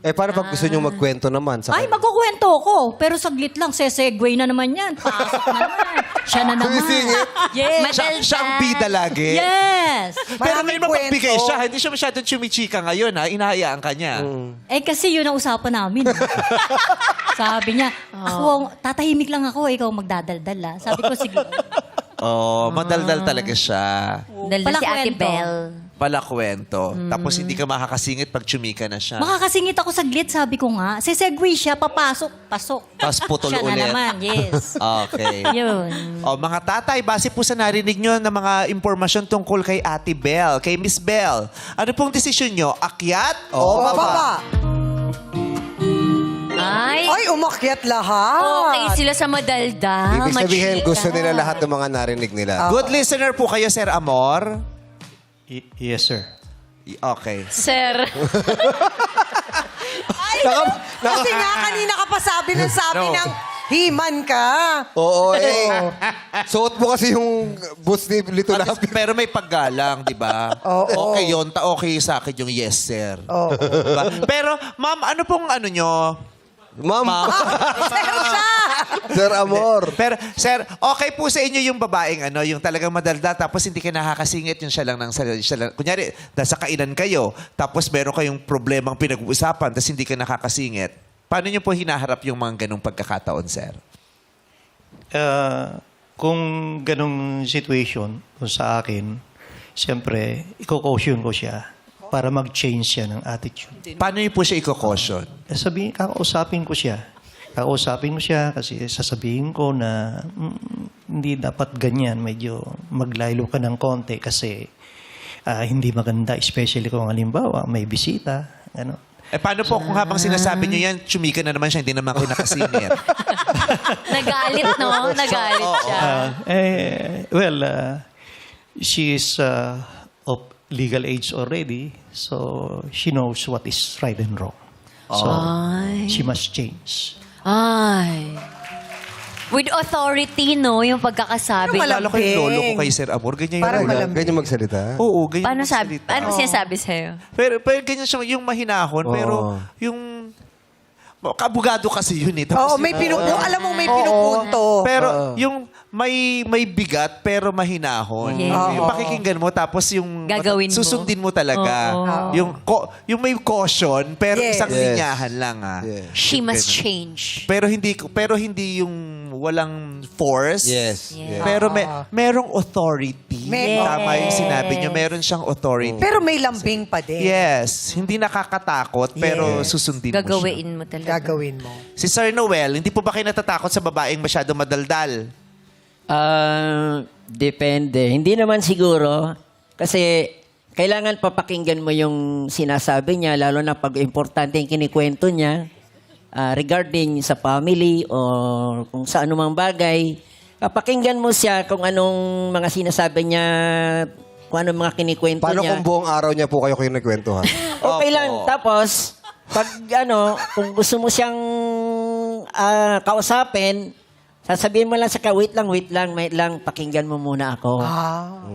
[SPEAKER 2] Paano pag gusto niyong magkwento naman?
[SPEAKER 7] Ay, magkukwento ko. Pero saglit lang, sesegue na naman yan. Pasok na naman. Siya na naman.
[SPEAKER 2] Sumisingit?
[SPEAKER 7] Yes.
[SPEAKER 1] Siya ang bida lagi.
[SPEAKER 7] Yes.
[SPEAKER 1] Pero
[SPEAKER 5] Maraming
[SPEAKER 1] ngayon mapagbigay
[SPEAKER 5] kwento.
[SPEAKER 1] siya. Hindi siya masyadong chumichika ngayon. Ha? Inahayaan ka niya.
[SPEAKER 7] Kasi yun ang usapan namin. Sabi niya, ako, tatahimik lang ako, ikaw magdadaldal. Sabi ko, sige.
[SPEAKER 1] Madaldal talaga siya.
[SPEAKER 3] Dahil si Ate
[SPEAKER 7] Palakwento.
[SPEAKER 3] Belle.
[SPEAKER 1] Palakwento. Tapos hindi ka makakasingit pag chumika na siya.
[SPEAKER 7] Makakasingit ako saglit, sabi ko nga. Sesegue siya, papasok, pasok.
[SPEAKER 1] Tapos putol
[SPEAKER 7] Siya
[SPEAKER 1] ulit.
[SPEAKER 7] na naman, yes.
[SPEAKER 1] Okay.
[SPEAKER 7] Yun.
[SPEAKER 1] Mga tatay, base po sa narinig nyo ng mga impormasyon tungkol kay Ate Belle, kay Miss Belle, ano pong desisyon nyo? Akyat o baba?
[SPEAKER 5] Ay, umakyat lahat.
[SPEAKER 3] Okay sila sa madalda.
[SPEAKER 2] Ibig sabihin,
[SPEAKER 3] machika.
[SPEAKER 2] gusto nila lahat ng mga narinig nila.
[SPEAKER 1] Good listener po kayo, Sir Amor?
[SPEAKER 8] Yes, sir.
[SPEAKER 1] Okay.
[SPEAKER 3] Sir.
[SPEAKER 5] Kasi nga, kanina ka pa sabi ng himan ka.
[SPEAKER 2] Oo, suot mo kasi yung boots ni Lito Lapid.
[SPEAKER 1] Pero may paggalang, di ba?
[SPEAKER 5] Oo.
[SPEAKER 1] Okay yun. Okay sa akin yung yes, sir. Diba? Pero, ma'am, ano pong ano nyo?
[SPEAKER 2] Ma'am, Sir Amor.
[SPEAKER 1] Pero, sir, okay po sa inyo yung babaeng ano, yung talagang madalda, tapos hindi ka nakakasingit, yung siya lang ng siya lang. Kunyari, nasa kainan kayo, tapos meron kayong problemang pinag-uusapan, tapos hindi ka nakakasingit. Paano nyo po hinaharap yung mga ganong pagkakataon, sir?
[SPEAKER 8] Kung ganong situation kung sa akin, siyempre, i-caution ko siya para mag-change siya ng attitude.
[SPEAKER 1] Paano nyo po siya i-caution?
[SPEAKER 8] Kakausapin ko siya. Kakausapin ko siya kasi sasabihin ko na hindi dapat ganyan. Medyo maglaylo ka ng konti kasi hindi maganda. Especially kung halimbawa may bisita. Ano.
[SPEAKER 1] Paano po kung habang sinasabi nyo yan, chumika na naman siya, hindi naman kayo nakasingit?
[SPEAKER 3] Nagalit, no? Nagalit siya.
[SPEAKER 8] She is of legal age already, so she knows what is right and wrong. So, she must change.
[SPEAKER 3] Ay. With authority, no? Yung pagkakasabi.
[SPEAKER 5] Ano
[SPEAKER 1] Lalo ko yung lolo ko kay Sir Amor, ganyan yung
[SPEAKER 5] Parang
[SPEAKER 1] lolo.
[SPEAKER 5] malambing.
[SPEAKER 2] Ganyan magsalita.
[SPEAKER 1] Oo, ganyan
[SPEAKER 3] Paano
[SPEAKER 1] yung
[SPEAKER 3] sabi?
[SPEAKER 1] salita.
[SPEAKER 3] Ano sinasabi sa'yo?
[SPEAKER 1] Pero ganyan siya, yung mahinahon, pero yung... Kabugado kasi yun eh. Tapos
[SPEAKER 5] Oo, may pinupunto. Alam mo, may pinupunto.
[SPEAKER 1] Pero yung may bigat pero mahinahon.
[SPEAKER 3] Yes.
[SPEAKER 1] Yung pakikinggan mo tapos yung
[SPEAKER 3] Gagawin mo.
[SPEAKER 1] susundin mo talaga. Yung may caution pero
[SPEAKER 5] Yes.
[SPEAKER 1] isang
[SPEAKER 2] Yes.
[SPEAKER 1] linyahan lang
[SPEAKER 2] Yes.
[SPEAKER 3] She must change.
[SPEAKER 1] Pero hindi yung walang force.
[SPEAKER 2] Yes.
[SPEAKER 3] Yes.
[SPEAKER 1] Pero merong authority.
[SPEAKER 5] Meron.
[SPEAKER 1] Tama yung sinabi niyo, meron siyang authority.
[SPEAKER 5] Pero may lambing pa din.
[SPEAKER 1] Yes, hindi nakakatakot pero susundin mo siya.
[SPEAKER 3] Gagawin mo talaga.
[SPEAKER 5] Gagawin mo.
[SPEAKER 1] Si Sir Noel, hindi po ba kayo natatakot sa babaeng masyado madaldal?
[SPEAKER 10] Depende. Hindi naman siguro. Kasi kailangan papakinggan mo yung sinasabi niya, lalo na pag importante yung kinikwento niya regarding sa family or kung sa anumang bagay. Papakinggan mo siya kung anong mga sinasabi niya, kung anong mga kinikwento
[SPEAKER 2] Paano
[SPEAKER 10] niya.
[SPEAKER 2] kung buong araw niya po kayo kinikwentuhan?
[SPEAKER 10] Okay lang. Tapos, pag kung gusto mo siyang kausapin, sasabihin mo lang sa wait lang, pakinggan mo muna ako.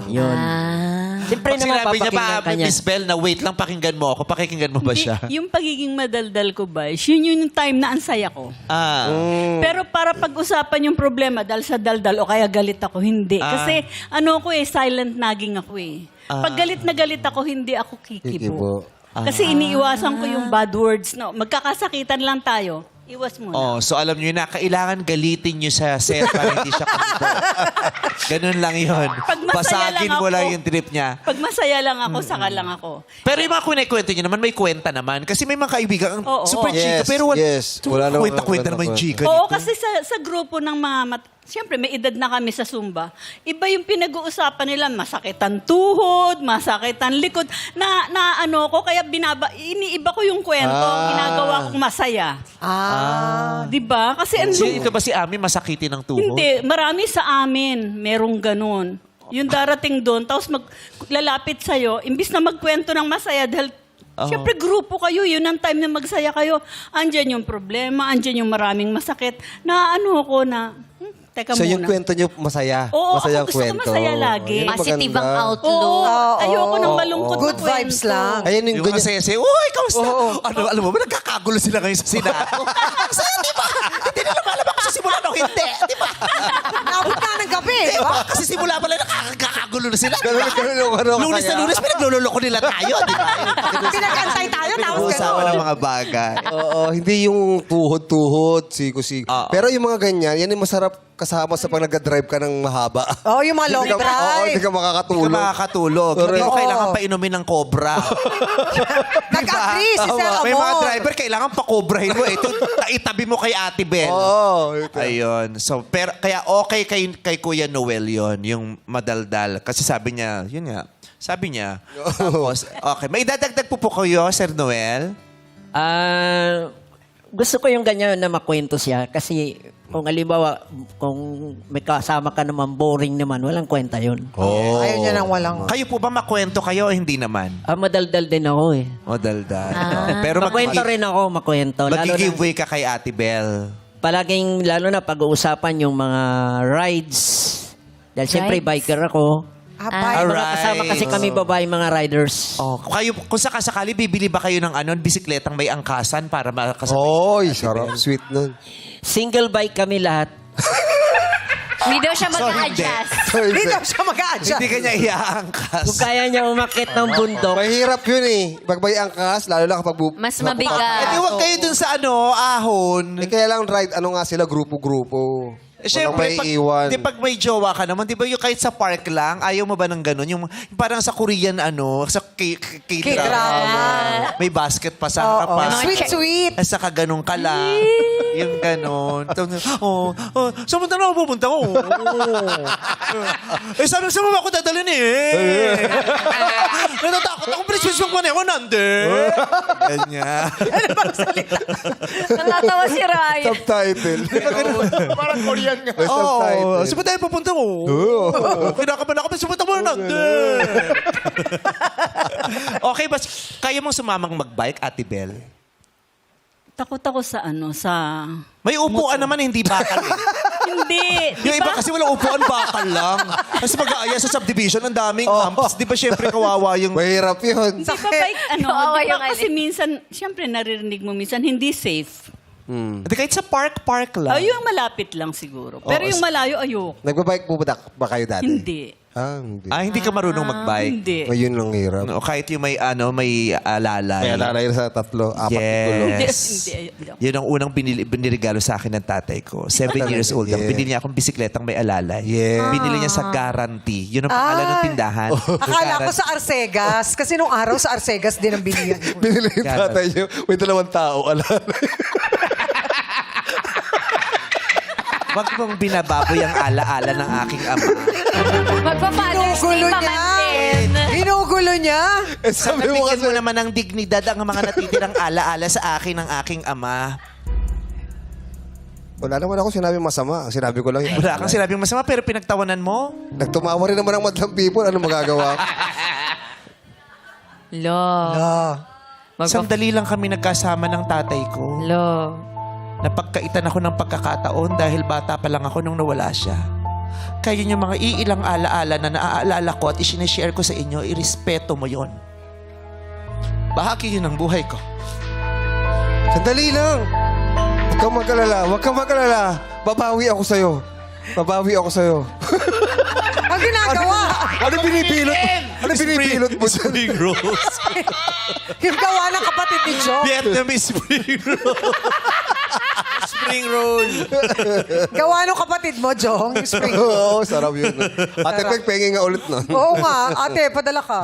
[SPEAKER 10] Yun. Siyempre
[SPEAKER 1] Pag
[SPEAKER 10] naman,
[SPEAKER 1] sinabi niya
[SPEAKER 10] papakinggan ka
[SPEAKER 1] pa,
[SPEAKER 10] niya.
[SPEAKER 1] Miss Bell, na wait lang, pakinggan mo ako. Pakikinggan mo ba siya?
[SPEAKER 6] Yung pagiging madaldal ko ba, yun yung time na ang saya ko. Pero para pag-usapan yung problema dahil sa daldal o kaya galit ako, hindi. Kasi silent nagging ako eh. Pag galit na galit ako, hindi ako kikibo. Kasi iniiwasan ko yung bad words. No? Magkakasakitan lang tayo. Iwas muna.
[SPEAKER 1] Oh, so alam niyo na, kailangan galitin niyo sa set para hindi siya kampo. Ganun lang yun.
[SPEAKER 6] Pag masaya
[SPEAKER 1] Pasagin
[SPEAKER 6] lang
[SPEAKER 1] mo
[SPEAKER 6] ako-
[SPEAKER 1] lang yung trip niya.
[SPEAKER 6] Pag masaya lang ako, saka lang ako.
[SPEAKER 1] Pero yung mga kwento niyo naman, may kwenta naman. Kasi may mga kaibigan, ang
[SPEAKER 6] Oo.
[SPEAKER 1] super
[SPEAKER 2] Yes,
[SPEAKER 1] chika. Pero
[SPEAKER 2] wala naman
[SPEAKER 1] kwenta naman yung chika
[SPEAKER 6] Oo,
[SPEAKER 1] nito.
[SPEAKER 6] kasi sa grupo ng mga siyempre, may edad na kami sa Zumba. Iba yung pinag-uusapan nila, masakit ang tuhod, masakit ang likod. Kaya iniiba ko yung kwento, ginagawa kong masaya. Diba? Kasi
[SPEAKER 1] Ito ba si Ami masakitin ng tuhod?
[SPEAKER 6] hindi, marami sa amin, merong ganun. Yung darating doon, tapos lalapit sa'yo, imbis na magkwento ng masaya dahil siyempre, grupo kayo. Yun ang time na magsaya kayo. Andyan yung problema, andyan yung maraming masakit. Teka
[SPEAKER 2] So
[SPEAKER 6] muna.
[SPEAKER 2] yung kwento niyo masaya?
[SPEAKER 6] Oo,
[SPEAKER 2] Masayang
[SPEAKER 6] ako gusto ko
[SPEAKER 2] kwento.
[SPEAKER 6] masaya lagi.
[SPEAKER 2] Ayun,
[SPEAKER 3] Positive ang
[SPEAKER 2] maganda.
[SPEAKER 3] outlook.
[SPEAKER 6] Oo, ayoko ng malungkot
[SPEAKER 5] Good
[SPEAKER 6] na kwento.
[SPEAKER 5] vibes lang.
[SPEAKER 2] Ayun yung
[SPEAKER 1] Yung
[SPEAKER 2] ganyan.
[SPEAKER 1] masaya-saya, uy, kamusta? Alam mo ba, nagkakagulo sila ngayon sa Senado. Ang saya, di ba? Hindi nila malabak kung simulan o hindi, di ba?
[SPEAKER 5] Naabot na ng gabi.
[SPEAKER 1] Di ba? Kasi simula pala nakakagulo na sila. di ba?
[SPEAKER 2] Ganun,
[SPEAKER 1] Lunes na lunes, pinagluloloko nila tayo, di ba?
[SPEAKER 5] Pinag-antay tayo, tapos
[SPEAKER 1] Pinag-uusapan
[SPEAKER 5] gano'n.
[SPEAKER 1] ng mga bagay.
[SPEAKER 2] Oo, hindi yung tuhod-tuhod, sigo-sigo.
[SPEAKER 1] Oo.
[SPEAKER 2] Pero yung mga ganyan, yan yung masarap kasama sa pag nag-drive ka ng mahaba.
[SPEAKER 5] Oo, yung mga long
[SPEAKER 2] Hindi ka- Oo, hindi
[SPEAKER 5] drive.
[SPEAKER 2] ka
[SPEAKER 1] Hindi ka
[SPEAKER 2] makakatulog.
[SPEAKER 1] makakatulog. Hindi mo
[SPEAKER 5] Oo.
[SPEAKER 1] kailangan painumin ng cobra.
[SPEAKER 5] Nag-agree si Sir
[SPEAKER 1] May mga
[SPEAKER 5] Amor.
[SPEAKER 1] driver, kailangan pakobrahin mo. Ito, itabi mo kay Ate Bel.
[SPEAKER 2] Oo.
[SPEAKER 1] Ayun. So, pero, kaya okay kay Kuya Noel yon yung madaldal. Kasi sabi niya, yun nga, sabi niya. Tapos, okay. May dadagdag po kayo, Sir Noel?
[SPEAKER 10] Gusto ko yung ganyan na makwento siya kasi kung halimbawa, kung may kasama ka naman, boring naman, walang kwenta yun.
[SPEAKER 5] Ayaw niya nang walang...
[SPEAKER 1] Kayo po ba makwento kayo o hindi naman?
[SPEAKER 10] Madaldal din ako eh.
[SPEAKER 1] Madaldal. Pero
[SPEAKER 10] Makwento rin ako, makwento. Lalo na,
[SPEAKER 1] Mag-giveaway ka kay Ate Bel.
[SPEAKER 10] palaging, lalo na pag-uusapan yung mga rides. Dahil siyempre, biker ako. Mga kasama kasi kami babae mga riders.
[SPEAKER 1] Oh, kayo, kung sakasakali, bibili ba kayo ng bisikletang may angkasan para makasabay?
[SPEAKER 2] Oy, sarap. Sweet nun.
[SPEAKER 10] Single bike kami lahat.
[SPEAKER 3] Hindi daw siya
[SPEAKER 1] So,
[SPEAKER 3] mag-adjust.
[SPEAKER 5] Hindi daw siya mag-adjust.
[SPEAKER 1] Hindi kanya iaangkas.
[SPEAKER 10] Kung kaya niya umakit ng bundok,
[SPEAKER 2] Mahirap yun eh. Pag may angkas, lalo na kapag...
[SPEAKER 3] Mas mabigat.
[SPEAKER 1] Eh, di wag kayo dun sa ahon.
[SPEAKER 2] Eh, kaya lang ride, ano nga sila, grupo-grupo.
[SPEAKER 1] Siyempre,
[SPEAKER 2] Walang may iwan.
[SPEAKER 1] pag may jowa ka naman, di ba yung kahit sa park lang, ayaw mo ba ng ganun? Yung parang sa Korean, sa
[SPEAKER 5] K-drama.
[SPEAKER 1] May basket pa sa
[SPEAKER 5] Oo.
[SPEAKER 1] harapan.
[SPEAKER 5] Sweet.
[SPEAKER 1] At saka ganun ka lang. Yung ganun. Saan na ako pupunta ko? Saan mo ba ako dadalhin eh? Natatakot ako, princess mo ko nande. Ganyan.
[SPEAKER 3] Natatawa si Ryan.
[SPEAKER 2] Subtitle.
[SPEAKER 1] Parang Korean nga.
[SPEAKER 2] May subtitle.
[SPEAKER 1] Oo. Saan ba tayo pupunta ko? Kinakabahan ako, saan mo nande? Okay, bas, kaya mong sumamang mag-bike, Ate Bel?
[SPEAKER 6] Takot ako sa
[SPEAKER 1] May upuan naman, hindi bakal eh.
[SPEAKER 6] Hindi.
[SPEAKER 1] Yung iba kasi walang upuan, bakal lang. Kasi mag-aaya sa subdivision, ang daming amps. Di ba syempre kawawa yung...
[SPEAKER 2] Mahirap yun.
[SPEAKER 6] Di ba bike,
[SPEAKER 3] Kawawa
[SPEAKER 6] di
[SPEAKER 3] yung
[SPEAKER 6] ba kasi minsan, siyempre naririnig mo minsan, hindi safe.
[SPEAKER 1] Di kahit sa park lang.
[SPEAKER 6] Yung malapit lang siguro. Pero yung malayo, ayoko.
[SPEAKER 2] Nagbabike po ba kayo dati?
[SPEAKER 6] Hindi.
[SPEAKER 2] Hindi.
[SPEAKER 1] Hindi ka marunong mag-bike.
[SPEAKER 6] Hindi.
[SPEAKER 2] Ngayon lang hirap.
[SPEAKER 1] O kahit yung may alalay.
[SPEAKER 2] Kaya lalay sa 3, 4
[SPEAKER 1] Yes.
[SPEAKER 6] Hindi.
[SPEAKER 1] Yun ang unang binirigalo sa akin ng tatay ko. 7 years old.
[SPEAKER 2] Yeah.
[SPEAKER 1] Binili niya akong bisikletang may alalay.
[SPEAKER 2] Yeah.
[SPEAKER 1] Binili niya sa Guarantee. Yun ang pangalan ng tindahan.
[SPEAKER 5] Akala ko sa Arcegas. Kasi nung araw sa Arcegas din ang bilihan ko.
[SPEAKER 2] Binili yung tatay niyo. May 2 tao, alalay.
[SPEAKER 1] Wag mong binababoy ang alaala ng aking ama.
[SPEAKER 3] Magpa-Father's Day
[SPEAKER 5] Ginugulo
[SPEAKER 3] pa
[SPEAKER 5] niya.
[SPEAKER 3] man din.
[SPEAKER 5] Ginugulo niya.
[SPEAKER 2] Sabi mo
[SPEAKER 1] Bigyan
[SPEAKER 2] kasi,
[SPEAKER 1] mo naman ng dignidad ang mga natitirang alaala sa akin ng aking ama.
[SPEAKER 2] wala naman ako sinabi masama. Ang sinabi ko lang yun.
[SPEAKER 1] Wala kang sinabing masama pero pinagtawanan mo.
[SPEAKER 2] Nagtumawa rin naman ang madlang people. Ano magagawa ko?
[SPEAKER 3] Lo.
[SPEAKER 1] Sandali lang kami nagkasama ng tatay ko.
[SPEAKER 3] Lo.
[SPEAKER 1] Napagkaitan ako ng pagkakataon dahil bata pa lang ako nung nawala siya. Kaya yung mga iilang alaala na naaalala ko at isinishare ko sa inyo, irespeto mo yon. Bahagi yun ng buhay ko.
[SPEAKER 2] Sandali lang. Huwag kang mag-alala. Huwag kang mag-alala. Babawi ako sa'yo. Babawi ako sa'yo.
[SPEAKER 5] Ang ginagawa.
[SPEAKER 2] Ano binipilot mo? Ano binipilot mo dyan?
[SPEAKER 1] Spring rolls.
[SPEAKER 5] Yung gawa ng kapatid ni Joe.
[SPEAKER 1] Vietnamese spring roll. Spring roll.
[SPEAKER 5] Gawa ng kapatid mo, Jong. Yung spring.
[SPEAKER 2] Oo, sarap yun. Ate Peg, pengi nga ulit nun.
[SPEAKER 5] Oo nga. Ate, padala ka.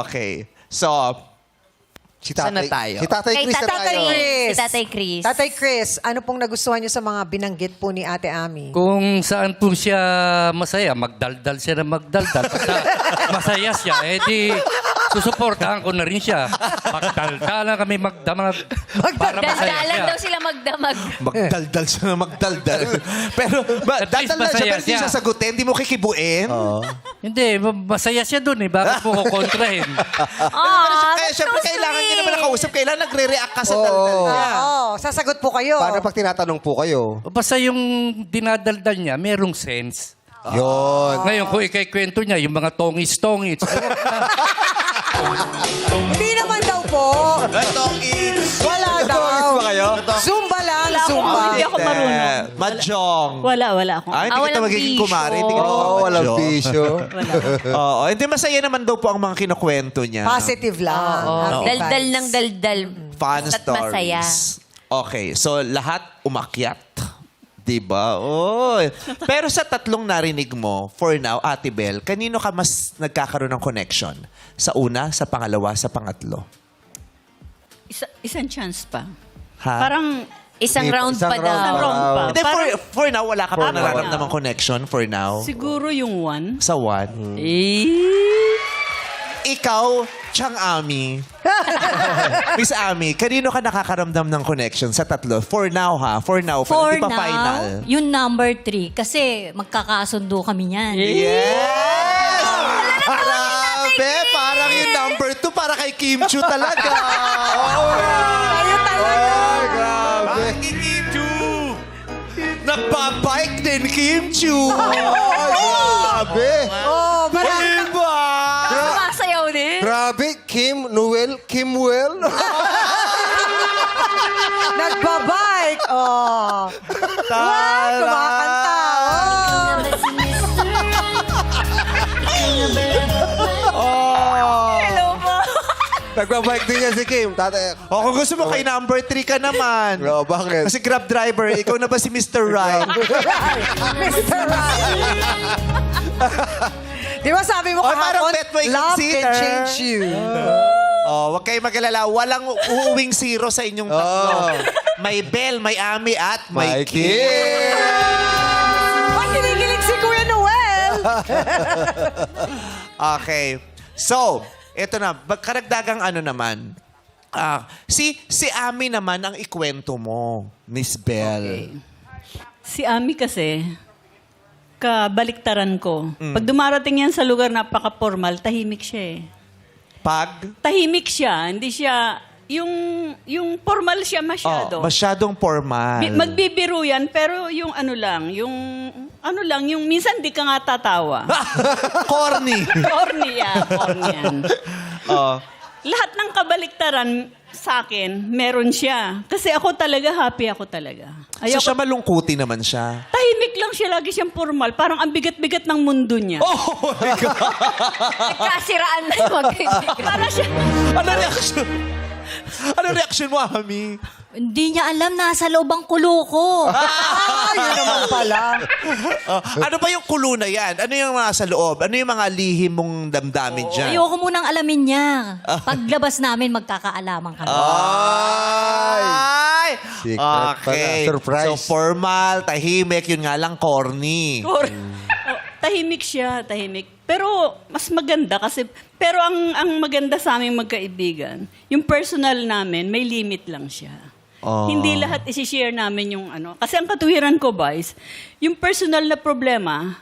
[SPEAKER 1] Okay. So,
[SPEAKER 2] Si
[SPEAKER 1] saan na tayo?
[SPEAKER 2] Si Tatay
[SPEAKER 3] Kay
[SPEAKER 2] Chris na
[SPEAKER 3] Tatay
[SPEAKER 2] tayo.
[SPEAKER 3] Chris. Si Tatay Chris.
[SPEAKER 5] Tatay Chris, ano pong nagustuhan niyo sa mga binanggit po ni Ate Ami?
[SPEAKER 9] Kung saan po siya masaya, magdaldal siya na magdaldal. Basta masaya siya, di susuportahan ko na rin siya. Magdaldalan kami magdamag para masaya
[SPEAKER 3] Daldalan
[SPEAKER 9] siya.
[SPEAKER 3] daw sila magdamag.
[SPEAKER 1] magdaldal siya na magdaldal. Pero,
[SPEAKER 9] At least
[SPEAKER 1] dadal na siya,
[SPEAKER 9] masaya
[SPEAKER 1] pero hindi
[SPEAKER 9] siya.
[SPEAKER 1] sasagutin, hindi mo kikibuin.
[SPEAKER 9] Hindi, masaya siya dun eh. Bakit mo kukontrahin?
[SPEAKER 1] Kaya syempre, kailangan niya naman nakausap. Kailangan nagre-react ka sa daldal niya.
[SPEAKER 5] Oo, sasagot po kayo.
[SPEAKER 2] Paano pag tinatanong po kayo?
[SPEAKER 9] Basta yung dinadaldal niya, merong sense.
[SPEAKER 2] Yun.
[SPEAKER 9] Ngayon, kung ikaikwento niya, yung mga tongis-tongis,
[SPEAKER 5] Hindi naman daw po. Wala daw.
[SPEAKER 2] ba kayo?
[SPEAKER 5] Zumba lang, Zumba.
[SPEAKER 6] Hindi ako marunong.
[SPEAKER 1] Mahjong.
[SPEAKER 6] Wala ako.
[SPEAKER 1] Ay, hindi kita
[SPEAKER 3] walang
[SPEAKER 1] magiging
[SPEAKER 3] bisyo.
[SPEAKER 1] kumari. Hindi ka
[SPEAKER 2] Oo, walang bisyo.
[SPEAKER 1] Oo, hindi masaya naman daw po ang mga kinukwento niya.
[SPEAKER 5] Positive lang. Happy
[SPEAKER 3] Daldal
[SPEAKER 5] vibes.
[SPEAKER 3] ng daldal.
[SPEAKER 1] Fun
[SPEAKER 3] Basta't
[SPEAKER 1] stories.
[SPEAKER 3] masaya.
[SPEAKER 1] Okay, so lahat umakyat. Diba? Oh. Pero sa tatlong narinig mo, for now, Ate Bel, kanino ka mas nagkakaroon ng connection? Sa una, sa pangalawa, sa pangatlo?
[SPEAKER 6] Isang chance pa.
[SPEAKER 1] Ha?
[SPEAKER 6] Parang
[SPEAKER 3] Isang round pa
[SPEAKER 2] Isang
[SPEAKER 3] daw.
[SPEAKER 6] isang round pa.
[SPEAKER 1] Hindi, for now, wala ka pa
[SPEAKER 6] For now.
[SPEAKER 1] nararamdamang connection for now.
[SPEAKER 6] Siguro yung one.
[SPEAKER 1] Sa one. Ikaw, Chang Ami. Miss Ami, kanino ka nakakaramdam ng connection sa tatlo? For now, ha? For now.
[SPEAKER 7] For
[SPEAKER 1] Hindi pa
[SPEAKER 7] now,
[SPEAKER 1] final.
[SPEAKER 7] yung number 3. Kasi magkakasundo kami niyan.
[SPEAKER 1] Yes! Grabe! Parang yung number 2 para kay Kim Chu talaga.
[SPEAKER 5] Kayo talaga.
[SPEAKER 2] Ay, grabe.
[SPEAKER 1] Kim Chu! Nagpa-bike din, Kim Chu!
[SPEAKER 2] Grabe.
[SPEAKER 5] Oh, marami.
[SPEAKER 1] Diba?
[SPEAKER 3] Sumasayaw din.
[SPEAKER 2] Grabe. Kim, Noel, Kimwell.
[SPEAKER 5] Nagbabike. Oh. Wow, kumakanta.
[SPEAKER 3] Hello po.
[SPEAKER 2] Nagbabike din niya si Kim. Tatay.
[SPEAKER 1] O kung gusto mo kay number 3 ka naman.
[SPEAKER 2] Bro, bakit?
[SPEAKER 1] Kasi Grab driver, ikaw na ba si Mr. Right?
[SPEAKER 5] Mr. Right. Di ba sabi mo
[SPEAKER 1] Oh, parang
[SPEAKER 5] kahapon,
[SPEAKER 1] bet mo
[SPEAKER 5] love
[SPEAKER 1] i-consider.
[SPEAKER 5] can change you.
[SPEAKER 1] Oh, wag kayong mag-alala. Walang uuwing zero sa inyong tatlo. May Bel, may Ami, at may Kim.
[SPEAKER 5] Ba't kinikilig si Kuya Noel?
[SPEAKER 1] Okay. So, eto na. Karagdagang ano naman. Si Ami naman ang ikwento mo, Miss Bel.
[SPEAKER 6] Si Ami kasi, kabaliktaran ko. Pag dumarating yan sa lugar napaka-formal, tahimik siya eh.
[SPEAKER 1] Pag?
[SPEAKER 6] Tahimik siya, hindi siya, yung formal siya masyado.
[SPEAKER 1] Masyadong formal.
[SPEAKER 6] Magbibiro yan, pero yung minsan di ka nga tatawa.
[SPEAKER 1] Corny.
[SPEAKER 6] Corny yan.
[SPEAKER 1] Oh.
[SPEAKER 6] Lahat ng kabaliktaran sa akin, meron siya. Kasi ako talaga, happy ako talaga.
[SPEAKER 1] So siya malungkuti naman siya.
[SPEAKER 6] Tahimik lang siya, lagi siyang formal. Parang ang bigat-bigat ng mundo niya.
[SPEAKER 1] Oh my God!
[SPEAKER 3] Nagkasiraan na yung magkaibigan.
[SPEAKER 6] Para siya,
[SPEAKER 1] Ano reaction? Ano reaction mo, Ami?
[SPEAKER 7] Hindi niya alam, nasa loob ang kulo ko.
[SPEAKER 5] Yun naman pala.
[SPEAKER 1] Ano ba yung kulo na yan? Ano yung mga sa loob? Ano yung mga lihim mong damdamin dyan?
[SPEAKER 7] Ayoko munang alamin niya. Paglabas namin, magkakaalaman kami.
[SPEAKER 1] Ay!
[SPEAKER 2] Secret pala. Surprise.
[SPEAKER 1] So, formal, tahimik, yun nga lang, corny.
[SPEAKER 6] Oh, tahimik siya, tahimik. Pero mas maganda kasi, pero ang maganda sa aming magkaibigan, yung personal namin, may limit lang siya. Hindi lahat isi-share namin yung ano. Kasi ang katuwiran ko, boys, yung personal na problema,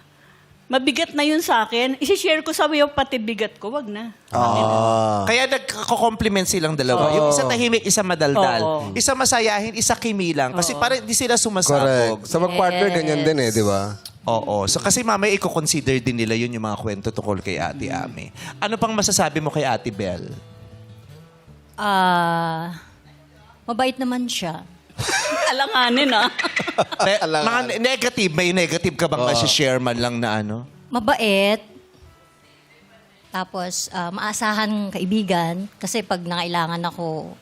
[SPEAKER 6] mabigat na yun sa akin, isi-share ko sa iyo, pati bigat ko, wag na.
[SPEAKER 1] Kaya nagko-compliment silang dalawa. Yung isa tahimik, isa madaldal.
[SPEAKER 6] Oo.
[SPEAKER 1] Isa masayahin, isa kimilang. Kasi parang hindi sila sumasabog.
[SPEAKER 2] Correct. Sa mag-partner, ganyan din eh, di ba?
[SPEAKER 1] Oo. So kasi mamaya i-consider din nila yun yung mga kwento tungkol kay Ate Ami. Ano pang masasabi mo kay Ate Belle?
[SPEAKER 7] Mabait naman siya.
[SPEAKER 6] Alanganin, ah.
[SPEAKER 1] Mga negative, may negative ka bang share man lang na ano?
[SPEAKER 7] Mabait. Tapos, maasahan kaibigan. Kasi pag nangailangan ako,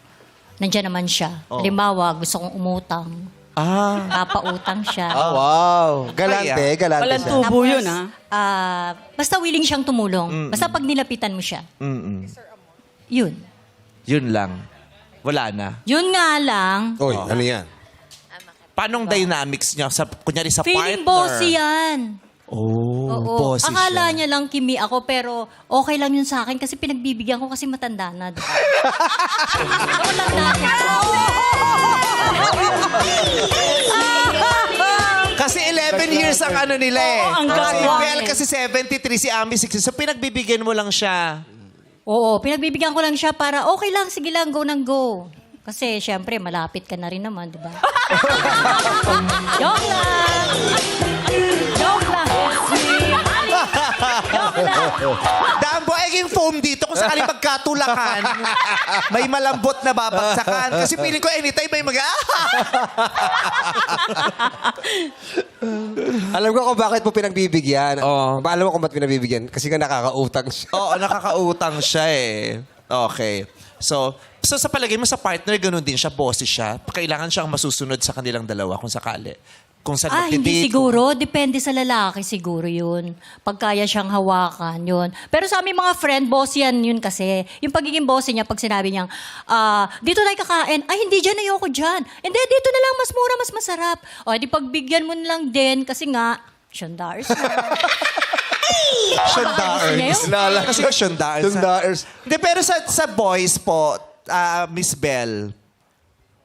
[SPEAKER 7] nandiyan naman siya. Halimbawa, gusto kong umutang. Papautang siya.
[SPEAKER 2] Wow. Galante, galante
[SPEAKER 6] Walang
[SPEAKER 2] siya.
[SPEAKER 6] tubo yun, ah.
[SPEAKER 7] Basta willing siyang tumulong. Basta pag nilapitan mo siya. Yun.
[SPEAKER 1] Yun lang. Wala na.
[SPEAKER 7] Yun nga lang,
[SPEAKER 2] Oy, ano yan?
[SPEAKER 1] Paanong dynamics niya? Kunyari sa
[SPEAKER 7] feeling
[SPEAKER 1] partner?
[SPEAKER 7] bossy yan.
[SPEAKER 1] Oo, bossy
[SPEAKER 7] Akala
[SPEAKER 1] siya.
[SPEAKER 7] niya lang kimi ako, pero okay lang yun sa akin kasi pinagbibigyan ko kasi matanda na. Diba? Matanda na.
[SPEAKER 1] Kasi 11 years ang ano nila eh.
[SPEAKER 6] Oo, ang
[SPEAKER 1] Si
[SPEAKER 6] gagawin.
[SPEAKER 1] Belle kasi 73, si Ami 60. So pinagbibigyan mo lang siya.
[SPEAKER 7] Oo, pinagbibigyan ko lang siya para okay lang, sige lang, go nang go. Kasi syempre, malapit ka na rin naman, di ba? Joke lang! Joke lang! Joke lang!
[SPEAKER 1] Dambo, eging foam dito kung sakaling magkatulakan. May malambot na babagsakan. Kasi feeling ko anytime may
[SPEAKER 2] Alam ko kung bakit mo pinagbibigyan. Alam mo kung bakit pinagbibigyan. Kasi nga nakakautang siya.
[SPEAKER 1] Oo, nakakautang siya eh. Okay. So sa palagay mo sa partner, ganun din siya, bossy siya. Kailangan siyang masusunod sa kanilang dalawa kung sakali. Kung saan
[SPEAKER 7] Hindi
[SPEAKER 1] magdi-date.
[SPEAKER 7] siguro. Depende sa lalaki siguro yun. Pag kaya siyang hawakan, yun. Pero sa aming mga friend, boss yan yun kasi. Yung pagiging boss niya, pag sinabi niyang, dito tayo kakain. Ay, hindi dyan, ayoko dyan. Hindi, dito na lang, mas mura, mas masarap. O, di pagbigyan mo na lang din kasi nga, $100 na.
[SPEAKER 1] Shondaers.
[SPEAKER 7] Gusto
[SPEAKER 1] Kasi shondaers.
[SPEAKER 2] Tundaers.
[SPEAKER 1] Hindi, pero sa boys po, Miss Belle,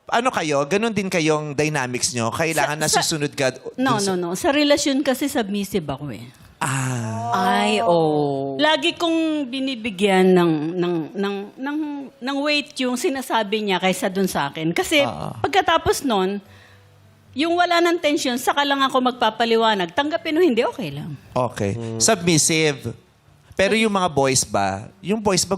[SPEAKER 1] ano kayo? Ganon din kayong dynamics nyo? Kailangan nasusunod ka?
[SPEAKER 6] No. Sa relasyon kasi submissive ako eh.
[SPEAKER 3] Ay,
[SPEAKER 6] Lagi kong binibigyan ng weight yung sinasabi niya kaysa dun sa akin. Kasi pagkatapos nun, yung wala ng tension, saka lang ako magpapaliwanag. Tanggapin o hindi, okay lang.
[SPEAKER 1] Okay. Submissive. Pero yung mga boys ba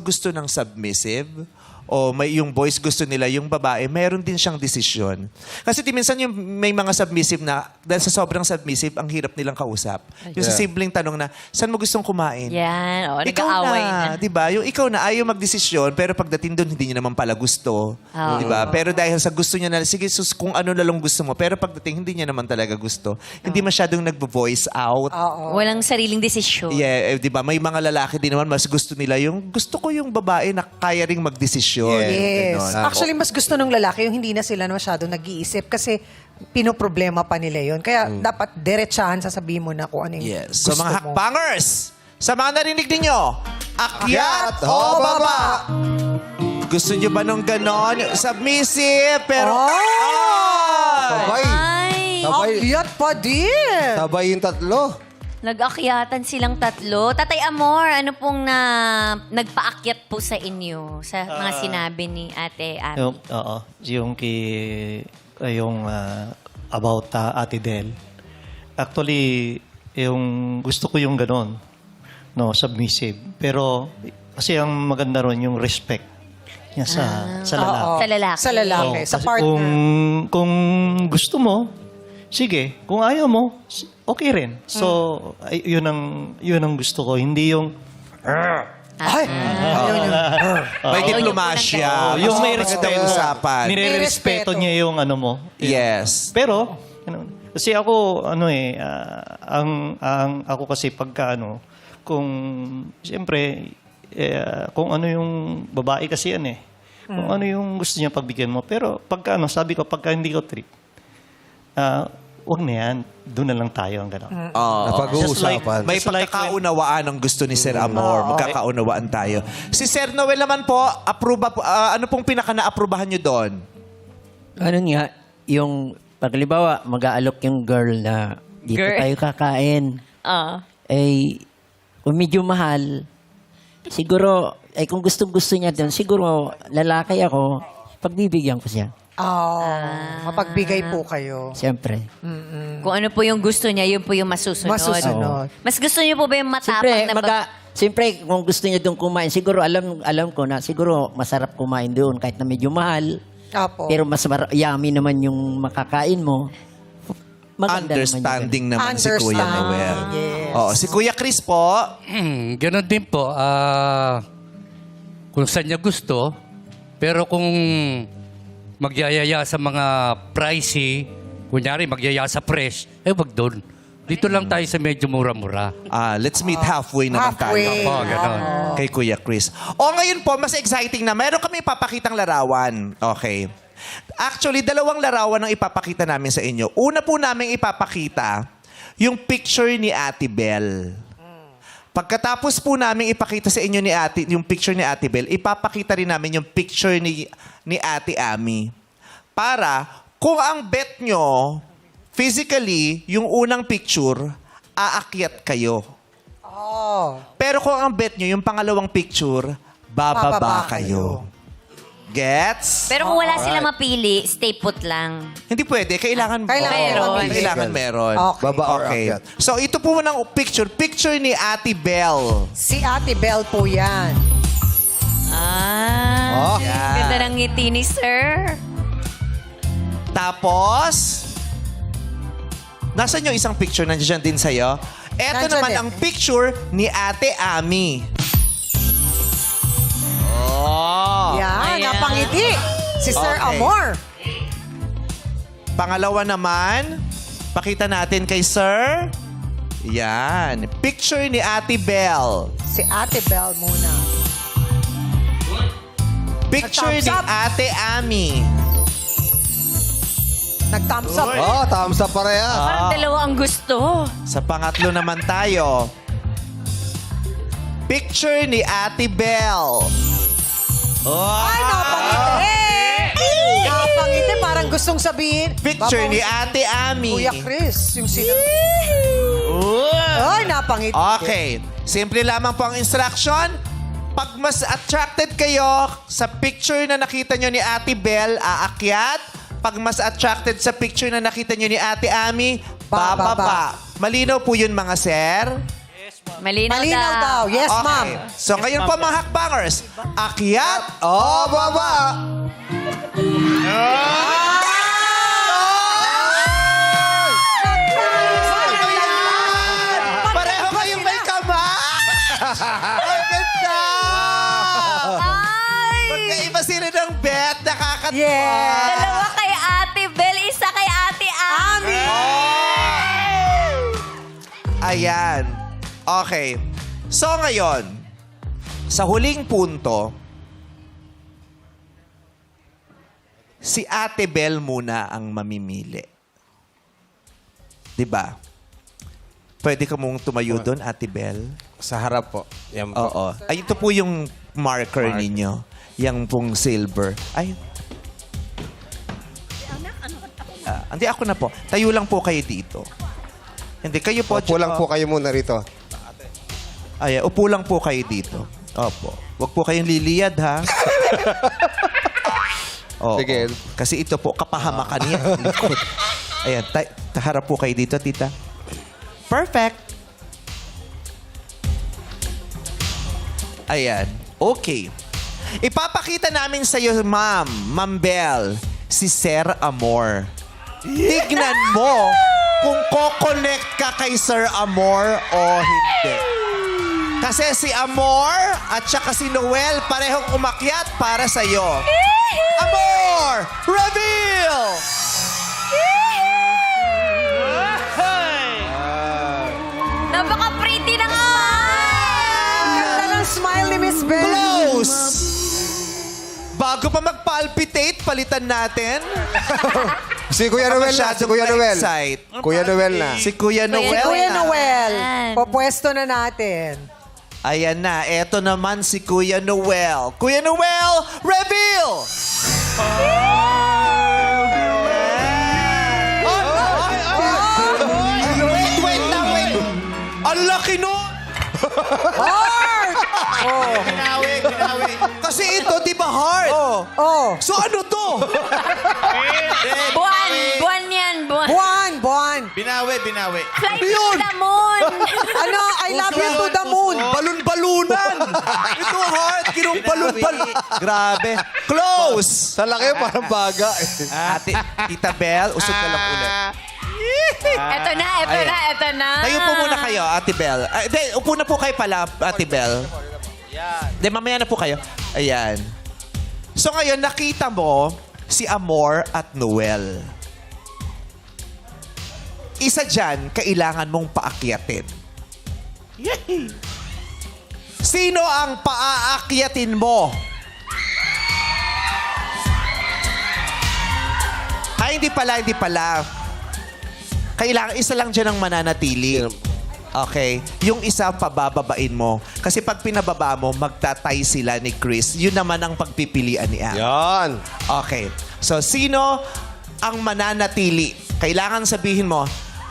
[SPEAKER 1] gusto ng submissive? O yung boys gusto nila, yung babae, meron din siyang desisyon. Kasi minsan yung may mga submissive na, dahil sa sobrang submissive, ang hirap nilang kausap. Yung sa simpleng tanong na, saan mo gustong kumain?
[SPEAKER 3] Yan. O,
[SPEAKER 1] Ikaw
[SPEAKER 3] nag-aaway
[SPEAKER 1] na,
[SPEAKER 3] na.
[SPEAKER 1] di ba? Yung ikaw na ayaw magdesisyon, pero pagdating doon, hindi niya naman pala gusto. Di ba? Pero dahil sa gusto niya na, sige, sus, kung ano na lang gusto mo, pero pagdating, hindi niya naman talaga gusto. Hindi masyadong nagvo-voice out.
[SPEAKER 3] Walang sariling desisyon.
[SPEAKER 1] Yeah, di ba? May mga lalaki din naman, mas gusto nila yung, gusto ko yung babae na kaya ring magdesisyon.
[SPEAKER 5] Yes.
[SPEAKER 1] Ganon.
[SPEAKER 5] Actually, mas gusto ng lalaki yung hindi na sila masyadong nag-iisip kasi pinoproblema pa nila yun. Kaya dapat diretsahan sasabihin mo na kung ano yung
[SPEAKER 1] Yes. So
[SPEAKER 5] gusto
[SPEAKER 1] mga
[SPEAKER 5] mo.
[SPEAKER 1] hakbangers, sa mga narinig ninyo, akyat o baba? Gusto nyo ba nung ganon? Submissive, pero...
[SPEAKER 2] Sabay. Sabay.
[SPEAKER 5] Akyat pa din!
[SPEAKER 2] Sabay yung tatlo.
[SPEAKER 3] Nag-akyatan silang tatlo. Tatay Amor, ano pong nagpaakyat po sa inyo sa mga sinabi ni Ate Ami?
[SPEAKER 8] Yung about Ate Del. Actually, yung gusto ko yung ganon, no, submissive. Pero kasi ang maganda ron yung respect niya sa lalaki.
[SPEAKER 3] Sa lalaki.
[SPEAKER 5] Sa lalaki, sa
[SPEAKER 8] Kasi
[SPEAKER 5] partner.
[SPEAKER 8] Kung gusto mo, sige. Kung ayaw mo, okay rin. So, yun ang gusto ko. Hindi yung...
[SPEAKER 1] May diplomasya.
[SPEAKER 8] yung may
[SPEAKER 1] Magandang
[SPEAKER 8] respeto.
[SPEAKER 1] usapan.
[SPEAKER 8] Nire-respeto niya yung ano mo.
[SPEAKER 1] Yes.
[SPEAKER 8] Pero, kasi ako, ako kasi pagka kung, siyempre, kung ano yung babae kasi yan eh. Kung ano yung gusto niya pagbigyan mo. Pero pagka sabi ko, pagka hindi ko trip, wag na yan. Doon na lang tayo ang gano'n.
[SPEAKER 2] Napag-uusapan.
[SPEAKER 1] May
[SPEAKER 8] Just like
[SPEAKER 1] pagkakaunawaan ang gusto ni Sir Amor. Magkakaunawaan tayo. Si Sir Noel naman po, ano pong pinaka-na-aprobahan nyo doon?
[SPEAKER 10] Ano nga, yung paglibawa, mag-aalok yung girl na dito
[SPEAKER 3] Girl.
[SPEAKER 10] tayo kakain.
[SPEAKER 3] Ah.
[SPEAKER 10] Eh, kung medyo mahal, siguro, kung gusto niya doon, siguro lalaki ako, pagbibigyan ko siya.
[SPEAKER 5] Mapagbigay po kayo.
[SPEAKER 10] Siyempre.
[SPEAKER 3] Kung ano po yung gusto niya, yun po yung masusunod.
[SPEAKER 5] Masusunod.
[SPEAKER 3] Mas gusto niyo po ba yung matapang
[SPEAKER 10] Siyempre,
[SPEAKER 3] na
[SPEAKER 10] siyempre, kung gusto niya doon kumain, siguro alam ko na, siguro masarap kumain doon kahit na medyo mahal.
[SPEAKER 5] Opo.
[SPEAKER 10] Pero mas yummy naman yung makakain mo. Maganda
[SPEAKER 1] Understanding naman si Kuya
[SPEAKER 5] Understand.
[SPEAKER 1] Noel.
[SPEAKER 5] Yes.
[SPEAKER 1] Oo, si Kuya Chris po,
[SPEAKER 9] Ganon din po. Kung saan niya gusto. Pero kung magyayaya sa mga pricey, kunyari magyaya sa fresh, wag doon. Dito lang tayo sa medyo mura-mura.
[SPEAKER 1] let's meet halfway naman
[SPEAKER 5] Halfway.
[SPEAKER 1] tayo.
[SPEAKER 9] Oo, ganon.
[SPEAKER 1] Kay Kuya Chris. Ngayon po, mas exciting na. Meron kami ipapakitang larawan. Okay. Actually, 2 larawan ang ipapakita namin sa inyo. Una po namin ipapakita yung picture ni Ate Belle. Pagkatapos po namin ipakita sa inyo yung picture ni Ate Belle, ipapakita rin namin yung picture ni Ate Ami. Para kung ang bet nyo, physically, yung unang picture, aakyat kayo. Pero kung ang bet nyo, yung pangalawang picture, bababa kayo. Gets?
[SPEAKER 3] Pero kung wala sila mapili, stay put lang.
[SPEAKER 1] Hindi pwede. Kailangan
[SPEAKER 3] Meron.
[SPEAKER 1] Kailangan meron.
[SPEAKER 5] Okay.
[SPEAKER 2] Baba or
[SPEAKER 1] Okay.
[SPEAKER 2] akyat.
[SPEAKER 1] So, ito po ng picture. Picture ni Ate Belle.
[SPEAKER 5] Si Ate Belle po yan.
[SPEAKER 3] Ganda ng ngiti ni Sir.
[SPEAKER 1] Tapos, nasan yung isang picture? Nandiyan din sa'yo. Ito
[SPEAKER 5] Nandyan
[SPEAKER 1] naman
[SPEAKER 5] din.
[SPEAKER 1] ang picture ni Ate Ami.
[SPEAKER 5] Yan, napangiti. Si Sir
[SPEAKER 1] Okay.
[SPEAKER 5] Amor.
[SPEAKER 1] Pangalawa naman, pakita natin kay Sir. Yan. Picture ni Ate Belle.
[SPEAKER 5] Si Ate Belle muna.
[SPEAKER 1] Picture ni
[SPEAKER 5] Thumbs up.
[SPEAKER 1] Ate Ami.
[SPEAKER 5] Nag-thumbs up.
[SPEAKER 2] Thumbs up pareha.
[SPEAKER 3] Parang dalawa ang gusto.
[SPEAKER 1] Sa pangatlo naman tayo. Picture ni Ate Belle.
[SPEAKER 5] Ay, napangiti. Napangiti. Parang gustong sabihin.
[SPEAKER 1] Picture ni
[SPEAKER 5] Babaw-
[SPEAKER 1] Ate Ami.
[SPEAKER 5] Kuya Chris. Yung sila. Ay, napangiti.
[SPEAKER 1] Okay. Simple lamang po ang instruction. Pag mas attracted kayo sa picture na nakita nyo ni Ate Belle, aakyat. Pag mas attracted sa picture na nakita nyo ni Ate Ami, bababa. Malinaw po yun, mga sir?
[SPEAKER 3] Malinaw,
[SPEAKER 5] Malinaw daw. Yes,
[SPEAKER 1] Okay.
[SPEAKER 5] ma'am.
[SPEAKER 1] So ngayon po, mga hakbangers, akyat o baba? Pareho kayong may kamay! Ang ganda! Magkaiba sila ng bet, nakakatawa.
[SPEAKER 5] Yes.
[SPEAKER 3] Dalawa kay Ate Belle, isa kay Ate Ami.
[SPEAKER 1] Ayan. Okay. So ngayon, sa huling punto, si Ate Belle muna ang mamimili. 'Di ba? Pwede ka mong tumayo doon, Ate Belle?
[SPEAKER 2] Sa harap po. Yan po.
[SPEAKER 1] Oo. Ay, ito po yung marker ninyo. Yang pong silver. Ay. Hindi, ako na po. Tayo lang po kayo dito. Hindi, kayo po.
[SPEAKER 2] Upo lang po kayo muna rito.
[SPEAKER 1] Ay, upo lang po kayo dito. Opo. Huwag po kayong liliyad, ha? Oo.
[SPEAKER 2] Sige.
[SPEAKER 1] Kasi ito po, kapahamakan niya. Ayan, harap po kayo dito, tita. Perfect. Ayan. Okay. Ipapakita namin sa iyo, Ma'am Belle, si Sir Amor. Tignan mo kung ko-connect ka kay Sir Amor o hindi. Kasi si Amor at saka si Noel parehong umakyat para sa iyo. Amor! Reveal!
[SPEAKER 3] Napaka-pretty ng
[SPEAKER 5] Ganda ng smile ni Miss Belle.
[SPEAKER 1] Close! Bago pa mag-palpitate, palitan natin.
[SPEAKER 2] Si Kuya Noel na. Si Kuya Noel.
[SPEAKER 1] Excite.
[SPEAKER 2] Kuya Noel na.
[SPEAKER 1] Si Kuya Noel.
[SPEAKER 5] Kuya
[SPEAKER 1] na.
[SPEAKER 5] Noel,
[SPEAKER 3] Ayan.
[SPEAKER 5] popwesto na natin.
[SPEAKER 1] Ayan na, eto naman si Kuya Noel. Kuya Noel, reveal! Wait lang, wait. Ang laki no!
[SPEAKER 5] Heart!
[SPEAKER 1] Binawi. Kasi ito, di ba heart?
[SPEAKER 5] Oh,
[SPEAKER 1] So ano to?
[SPEAKER 3] Buwan yan, buwan.
[SPEAKER 5] buwan.
[SPEAKER 4] Binawi.
[SPEAKER 3] Fly to the moon.
[SPEAKER 5] Ano, I love you to the moon.
[SPEAKER 1] Balon-balunan! Ito heart, balon-balon. Grabe. Close!
[SPEAKER 2] Sa laki, parang baga.
[SPEAKER 1] Ate, Tita Belle, usog ka lang ulit.
[SPEAKER 3] Eto na.
[SPEAKER 1] Tayo po muna kayo, Ate Belle. Hindi, upo na po kayo pala, Ate Belle. Hindi, mamaya na po kayo. Ayan. So ngayon, nakita mo si Amor at Noel. Isa dyan, kailangan mong paakyatin. Sino ang paaakyatin mo? Ay, hindi pala. Kailangan, isa lang dyan ang mananatili. Okay. Yung isa, pabababain mo. Kasi pag pinababa mo, magtatay sila ni Chris. Yun naman ang pagpipilian ni Am.
[SPEAKER 2] Yan.
[SPEAKER 1] Okay. So, sino ang mananatili? Kailangan sabihin mo,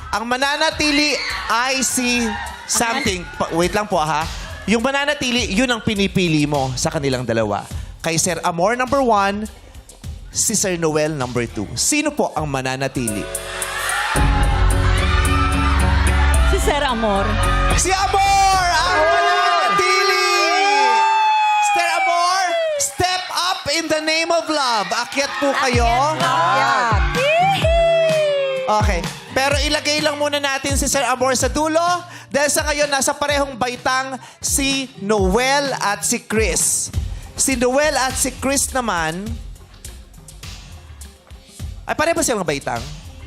[SPEAKER 1] ang mananatili ay si something. Wait lang po ha. Yung mananatili, yun ang pinipili mo sa kanilang dalawa. Kay Sir Amor, number 1. Si Sir Noel, number 2. Sino po ang mananatili?
[SPEAKER 6] Si Sir Amor.
[SPEAKER 1] Si Amor! Ang mananatili! Sir Amor, step up in the name of love. Akyat po kayo.
[SPEAKER 5] Yan.
[SPEAKER 1] Okay. Pero ilagay lang muna natin si Sir Amor sa dulo. Dahil sa ngayon, nasa parehong baitang si Noel at si Chris. Si Noel at si Chris naman... Ay, pareho ba silang baitang?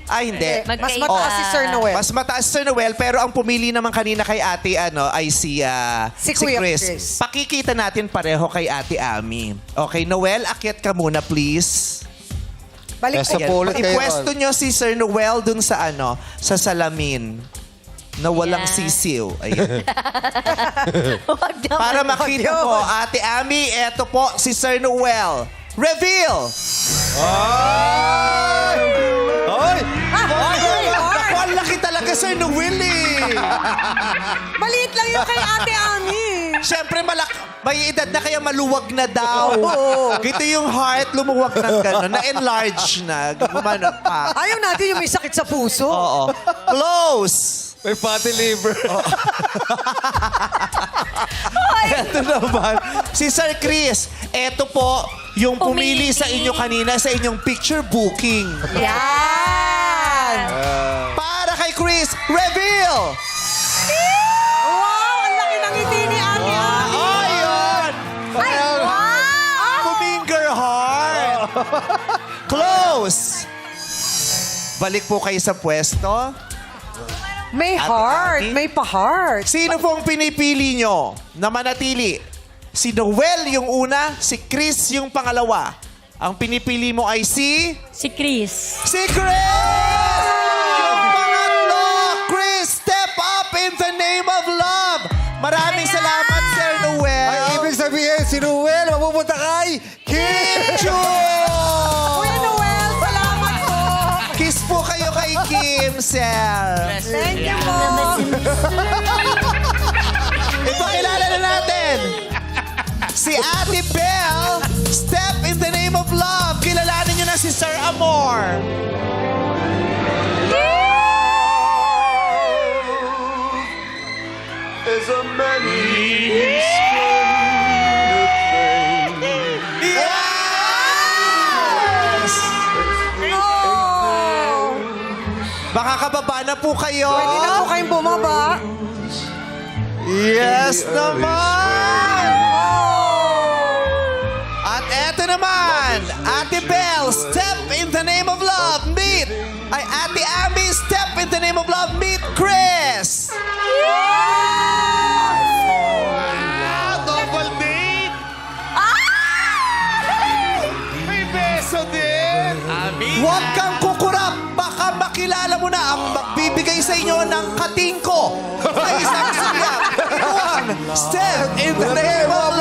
[SPEAKER 1] Ay, hindi.
[SPEAKER 5] Mas mataas si Sir Noel.
[SPEAKER 1] Mas mataas si Sir Noel, pero ang pumili naman kanina kay ate ay si
[SPEAKER 5] Kuya
[SPEAKER 1] Chris.
[SPEAKER 5] Chris.
[SPEAKER 1] Pakikita natin pareho kay ate Ami. Okay, Noel, akyat ka muna, please.
[SPEAKER 5] Balik
[SPEAKER 2] Sa
[SPEAKER 1] Ayan.
[SPEAKER 2] pulot kayo.
[SPEAKER 1] Ipwesto nyo si Sir Noel dun sa sa salamin na walang
[SPEAKER 3] Yeah.
[SPEAKER 1] sisiw. Ayan. Para makita mo, ate Ami, eto po si Sir Noel. Reveal!
[SPEAKER 2] Ay!
[SPEAKER 1] Naku, ang laki talaga Sir Noel eh.
[SPEAKER 5] Maliit lang yung kay Ate Ami.
[SPEAKER 1] Siyempre, may edad na kaya maluwag na daw. Gito yung heart, lumuwag na gano'n. Na-enlarge na. Gumano pa.
[SPEAKER 5] Ayaw natin yung may sakit sa puso.
[SPEAKER 1] Oo. Close!
[SPEAKER 2] May fatty liver.
[SPEAKER 1] Ito naman, si Sir Chris. Ito po, yung pumili sa inyo kanina sa inyong picture booking.
[SPEAKER 5] Yan!
[SPEAKER 1] Para kay Chris, reveal!
[SPEAKER 5] Wow! Ang laki ng ngiti ni Ate Ami.
[SPEAKER 1] Ayun! Kuminger heart! Close! Balik po kayo sa pwesto.
[SPEAKER 5] May
[SPEAKER 1] Ate
[SPEAKER 5] heart.
[SPEAKER 1] Ami?
[SPEAKER 5] May pa-heart.
[SPEAKER 1] Sino pong pinipili nyo na manatili? Si Noel yung una, si Chris yung pangalawa. Ang pinipili mo ay si
[SPEAKER 7] Chris.
[SPEAKER 1] Chris! Yung pangatlo, Chris, step up in the name of love. Maraming salamat, Sir Noel.
[SPEAKER 2] Ay, ibig sabihin, si Noel, mapupunta kay
[SPEAKER 1] Kim Chu!
[SPEAKER 5] Kuya Noel, salamat po.
[SPEAKER 1] Kiss po kayo kay Kim, Sir.
[SPEAKER 5] Thank you po.
[SPEAKER 1] Ipakilala na natin. Si Ate Belle, step in the name of love. Kilalanin nyo na si Sir Amor.
[SPEAKER 4] Is a many
[SPEAKER 1] Yes!
[SPEAKER 5] Oh.
[SPEAKER 1] Baka kababa na po kayo.
[SPEAKER 5] Pwede na po kayong bumaba.
[SPEAKER 1] Yes naman! At eto naman, Ate Belle, step in the name of love, meet! Ay, Ate Ami, step in the name of love, meet Chris!
[SPEAKER 4] double date.
[SPEAKER 1] magbibigay sa inyo ng katingko sa isang siyak. Ito ang Step in the Name of